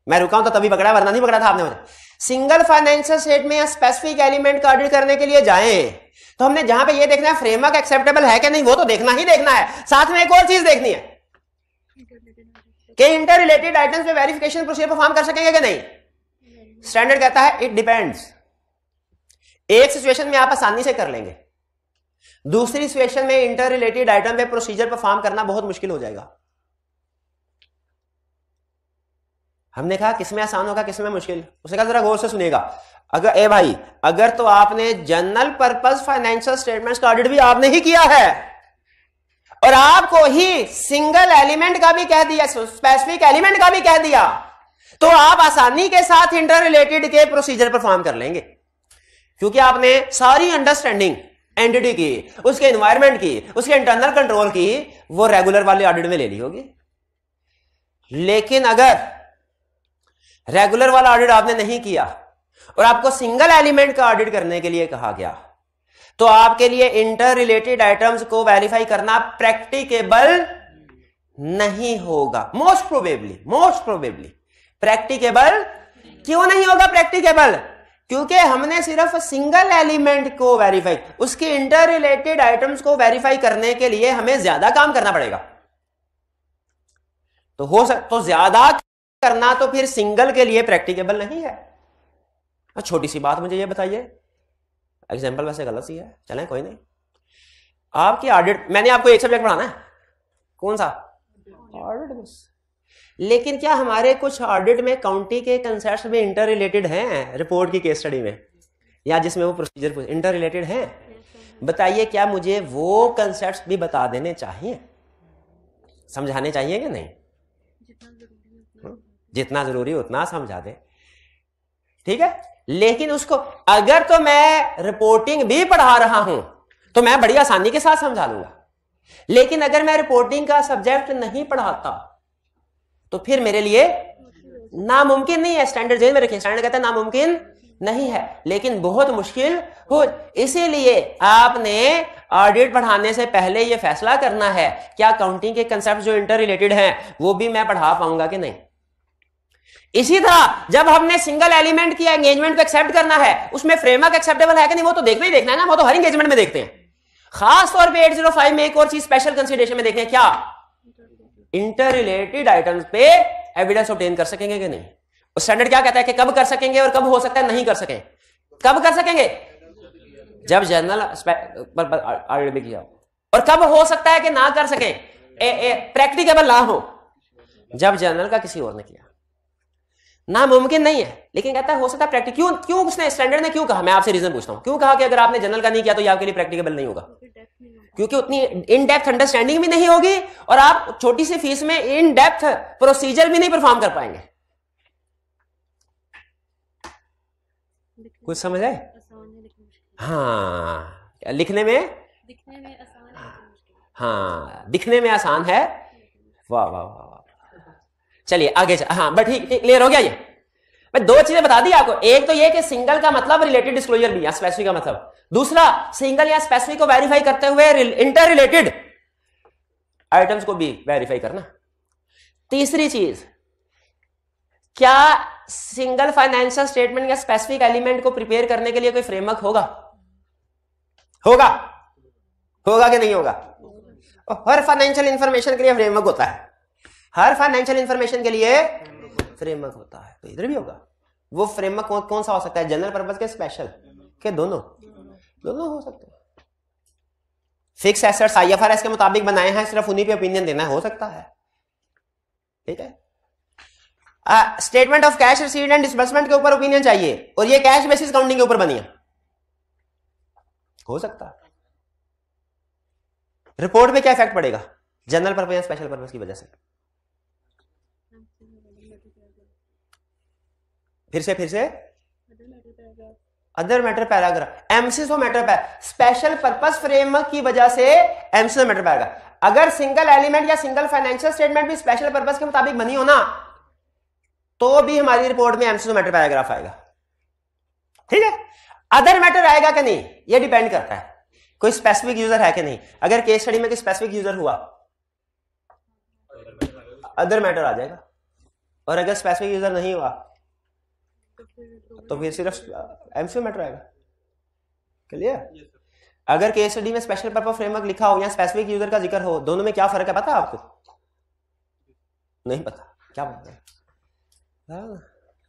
Speaker 1: मैं रुका हूं तो तभी पकड़ा, वरना नहीं पकड़ा था आपने मुझे। सिंगल फाइनेंशियल स्टेटमेंट में या स्पेसिफिक एलिमेंट का ऑडिट करने के लिए जाएं तो हमने जहां पे ये देखना है फ्रेमवर्क एक्सेप्टेबल है कि नहीं, वो तो देखना ही देखना है। साथ में एक और चीज देखनी है कि इंटर रिलेटेड आइटम्स पे वेरिफिकेशन प्रोसीजर परफॉर्म कर सकेंगे कि नहीं। स्टैंडर्ड कहता है इट डिपेंड्स। एक सिचुएशन में आप आसानी से कर लेंगे, दूसरी सिचुएशन में इंटर रिलेटेड आइटम पे प्रोसीजर परफॉर्म करना बहुत मुश्किल हो जाएगा। हमने कहा किसमें आसान होगा किसमें मुश्किल, उसने कहा जरा गौर से सुनिएगा। अगर तो आपने जनरल पर्पस फाइनेंशियल स्टेटमेंट्स का ऑडिट भी आपने ही किया है और आपको ही सिंगल एलिमेंट का भी कह दिया, स्पेसिफिक एलिमेंट का भी कह दिया, तो आप आसानी के साथ इंटर रिलेटेड के प्रोसीजर परफॉर्म कर लेंगे, क्योंकि आपने सारी अंडरस्टैंडिंग एंटिटी की, उसके एनवायरमेंट की, उसके इंटरनल कंट्रोल की, वो रेगुलर वाले ऑडिट में ले ली होगी। लेकिन अगर रेगुलर वाला ऑडिट आपने नहीं किया और आपको सिंगल एलिमेंट का ऑडिट करने के लिए कहा गया, तो आपके लिए इंटर रिलेटेड आइटम्स को वेरीफाई करना प्रैक्टिकेबल नहीं होगा। मोस्ट प्रोबेबली प्रैक्टिकेबल क्यों नहीं होगा प्रैक्टिकेबल, क्योंकि हमने सिर्फ सिंगल एलिमेंट को वेरीफाई, उसके इंटर रिलेटेड आइटम्स को वेरीफाई करने के लिए हमें ज्यादा काम करना पड़ेगा। तो ज्यादा करना तो फिर सिंगल के लिए प्रैक्टिकेबल नहीं है। छोटी सी बात मुझे ये बताइए, एग्जांपल वैसे गलत ही है, चलें कोई नहीं। आपकी ऑडिट, मैंने आपको एक सब्जेक्ट पढ़ाना है, कौन सा, ऑडिट बस। लेकिन क्या हमारे कुछ ऑडिट में काउंटी के कंसेप्ट्स में इंटर रिलेटेड हैं, रिपोर्ट की केस स्टडी में या जिसमें वो प्रोसीजर इंटर रिलेटेड हैं? बताइए क्या मुझे वो कंसेप्ट्स भी बता देने चाहिए, समझाने चाहिए कि नहीं? जितना जरूरी उतना समझा दे, ठीक है। लेकिन उसको अगर तो मैं रिपोर्टिंग भी पढ़ा रहा हूं तो मैं बड़ी आसानी के साथ समझा लूंगा, लेकिन अगर मैं रिपोर्टिंग का सब्जेक्ट नहीं पढ़ाता तो फिर मेरे लिए नामुमकिन नहीं है। स्टैंडर्ड जेल में रखिए, स्टैंडर्ड कहता है नामुमकिन नहीं है, लेकिन बहुत मुश्किल हो। इसीलिए आपने ऑडिट पढ़ाने से पहले यह फैसला करना है क्या काउंटिंग के कंसेप्ट जो इंटर रिलेटेड हैं वो भी मैं पढ़ा पाऊंगा कि नहीं। इसी तरह जब हमने सिंगल एलिमेंट की एंगेजमेंट को एक्सेप्ट करना है, उसमें फ्रेमवर्क एक्सेप्टेबल है कि नहीं वो तो देखना ही देखना है ना, वो तो हर एंगेजमेंट में देखते हैं। खास तौर पे 805 में एक और चीज स्पेशल कंसीडरेशन में देखें, क्या इंटर रिलेटेड आइटम्स पे एविडेंस ऑब्टेन कर सकेंगे कि नहीं। स्टैंडर्ड क्या कहता है कि कब कर सकेंगे और कब हो सकता है नहीं कर सकें। कब कर सकेंगे, जब जनरल ऑडिट में किया, और कब हो सकता है कि ना कर सकें, प्रैक्टिकेबल ना हो, जब जनरल का किसी और ने किया। ना मुमकिन नहीं है, लेकिन कहता है हो सकता है प्रैक्टिक। क्यों उसने स्टैंडर्ड ने क्यों कहा, मैं आपसे रीजन पूछता हूं, क्यों कहा कि अगर आपने जनरल का नहीं किया तो ये आपके लिए प्रैक्टिकेबल नहीं होगा? क्योंकि उतनी इन डेप्थ अंडरस्टैंडिंग भी नहीं होगी और आप छोटी सी फीस में इन डेप्थ प्रोसीजर भी नहीं परफॉर्म कर पाएंगे। कुछ समझ आए? हाँ, लिखने में हाँ, दिखने में आसान है। वाह वाह वाह, चलिए आगे हाँ बट ठीक क्लियर हो गया। ये मैं दो चीजें बता दी आपको, एक तो ये कि सिंगल का मतलब रिलेटेड डिस्क्लोजर भी, या स्पेसिफिक का मतलब, दूसरा सिंगल या स्पेसिफिक को वेरीफाई करते हुए इंटर रिलेटेड आइटम्स को भी वेरीफाई करना। तीसरी चीज, क्या सिंगल फाइनेंशियल स्टेटमेंट या स्पेसिफिक एलिमेंट को प्रिपेयर करने के लिए कोई फ्रेमवर्क होगा? होगा कि नहीं होगा? हर फाइनेंशियल इंफॉर्मेशन के लिए फ्रेमवर्क होता है, हर फाइनेंशियल इंफॉर्मेशन के लिए फ्रेमवर्क होता है, तो इधर भी होगा। वो फ्रेमवर्क कौन सा हो सकता है, जनरल पर्पस के, स्पेशल के, दोनों हो सकते हैं। फिक्स एसेट्स आईएफआरएस के मुताबिक बनाए हैं, सिर्फ उन्हीं पे ओपिनियन देना हो सकता है, ठीक है। Statement of cash received and disbursement के ऊपर ओपिनियन चाहिए और ये कैश बेसिस काउंटिंग के ऊपर बनी है, हो सकता है। रिपोर्ट पे क्या इफेक्ट पड़ेगा जनरल पर्पस या स्पेशल पर्पस की वजह से? फिर से other matter paragraph, MCS matter special purpose framework की वजह से एमसीएस मैटर पैराग्राफ। अगर सिंगल एलिमेंट या सिंगल फाइनेंशियल स्टेटमेंट भी स्पेशल पर्पस के मुताबिक बनी हो ना, तो भी हमारी रिपोर्ट में एमसीएस मैटर पैराग्राफ आएगा, ठीक है। अदर मैटर आएगा कि नहीं ये डिपेंड करता है कोई स्पेसिफिक यूजर है कि नहीं। अगर केस स्टडी में कोई स्पेसिफिक यूजर हुआ अदर मैटर आ जाएगा, और अगर स्पेसिफिक यूजर नहीं हुआ तो फिर सिर्फ एमसीएस मैटर आएगा। क्लियर? अगर केस स्टडी में स्पेशल पर्पस फ्रेमवर्क लिखा हो या स्पेसिफिक यूजर का जिक्र हो, दोनों में क्या फर्क है पता है आपको? नहीं पता? क्या पता है?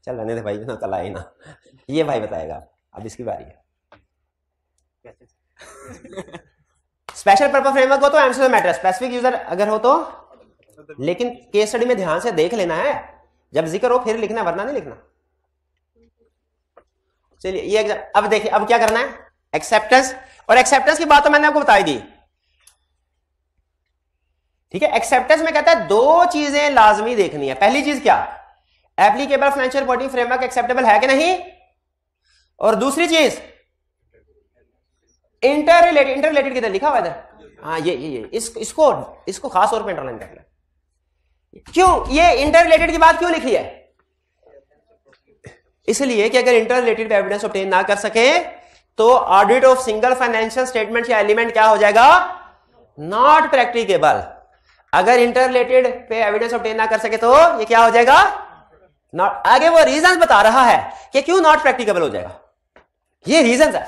Speaker 1: चल रहने दे भाई, ना कल आए ना, ये भाई बताएगा, अब इसकी बारी है। स्पेशल पर्पस फ्रेमवर्क हो तो एमसीएस मैटर, स्पेसिफिक यूजर अगर हो तो, लेकिन केस स्टडी में ध्यान से देख लेना है, जब जिक्र हो फिर लिखना, वरना नहीं लिखना। चलिए ये एग्जाम, अब देखिए अब क्या करना है, एक्सेप्टेंस। और एक्सेप्टेंस की बात तो मैंने आपको बताई दी, ठीक है। एक्सेप्टेंस में कहता है दो चीजें लाजमी देखनी है। पहली चीज क्या, applicable financial reporting framework acceptable है कि नहीं, और दूसरी चीज इंटर रिलेटेड किधर लिखा हुआ इधर, हाँ ये इसको खास तौर पे अंडरलाइन कर ले। क्यों ये इंटर रिलेटेड की बात क्यों लिखी है? इसलिए कि अगर इंटर रिलेटेड एविडेंस ऑब्टेन ना कर सके तो audit of single financial statement या एलिमेंट क्या हो जाएगा, नॉट प्रैक्टिकेबल। अगर इंटर रिलेटेड पे एविडेंस ऑब्टेन ना कर सके तो ये क्या हो जाएगा, नॉट। आगे वो रीजन बता रहा है कि क्यों नॉट प्रैक्टिकेबल हो जाएगा, ये रीजन है।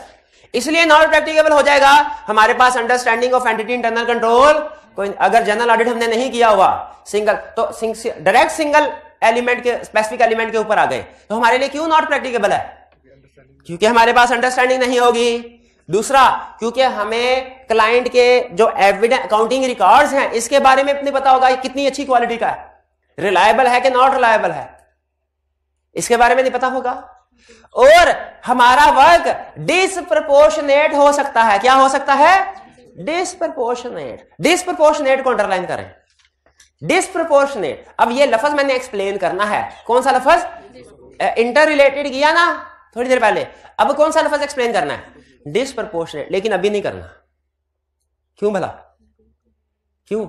Speaker 1: इसलिए नॉट प्रैक्टिकेबल हो जाएगा, हमारे पास understanding of entity internal control, कोई अगर जनरल ऑडिट हमने नहीं किया हुआ सिंगल, तो डायरेक्ट सिंगल एलिमेंट के स्पेसिफिक एलिमेंट के ऊपर आ गए, तो हमारे लिए क्यों नॉट प्रैक्टिकेबल है? क्योंकि हमारे पास अंडरस्टैंडिंग नहीं होगी। दूसरा, क्योंकि हमें क्लाइंट के जो एविडेंस अकाउंटिंग रिकॉर्ड्स हैं इसके बारे में नहीं पता होगा कितनी अच्छी क्वालिटी का है, रिलायबल है कि नॉट रिलायबल है, इसके बारे में नहीं पता होगा। और हमारा वर्क डिसप्रपोर्शनेट हो सकता है। क्या हो सकता है? डिसप्रपोर्शनेट। डिसप्रपोर्शनेट को अंडरलाइन करें, डिसप्रपोर्शनेट। अब ये लफ्ज मैंने एक्सप्लेन करना है, कौन सा लफ्ज? इंटर रिलेटेड किया ना थोड़ी देर पहले, अब कौन सा लफ्ज एक्सप्लेन करना है? डिसप्रपोर्शनेट। लेकिन अभी नहीं करना, क्यों भला? क्यों?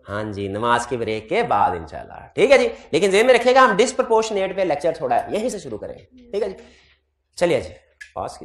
Speaker 1: हाँ जी, नमाज के ब्रेक के बाद इंशाल्लाह, ठीक है जी। लेकिन जेब में रखिएगा हम डिसप्रपोर्शनेट पे लेक्चर थोड़ा यहीं से शुरू करेंगे, ठीक है जी। चलिए जी, पास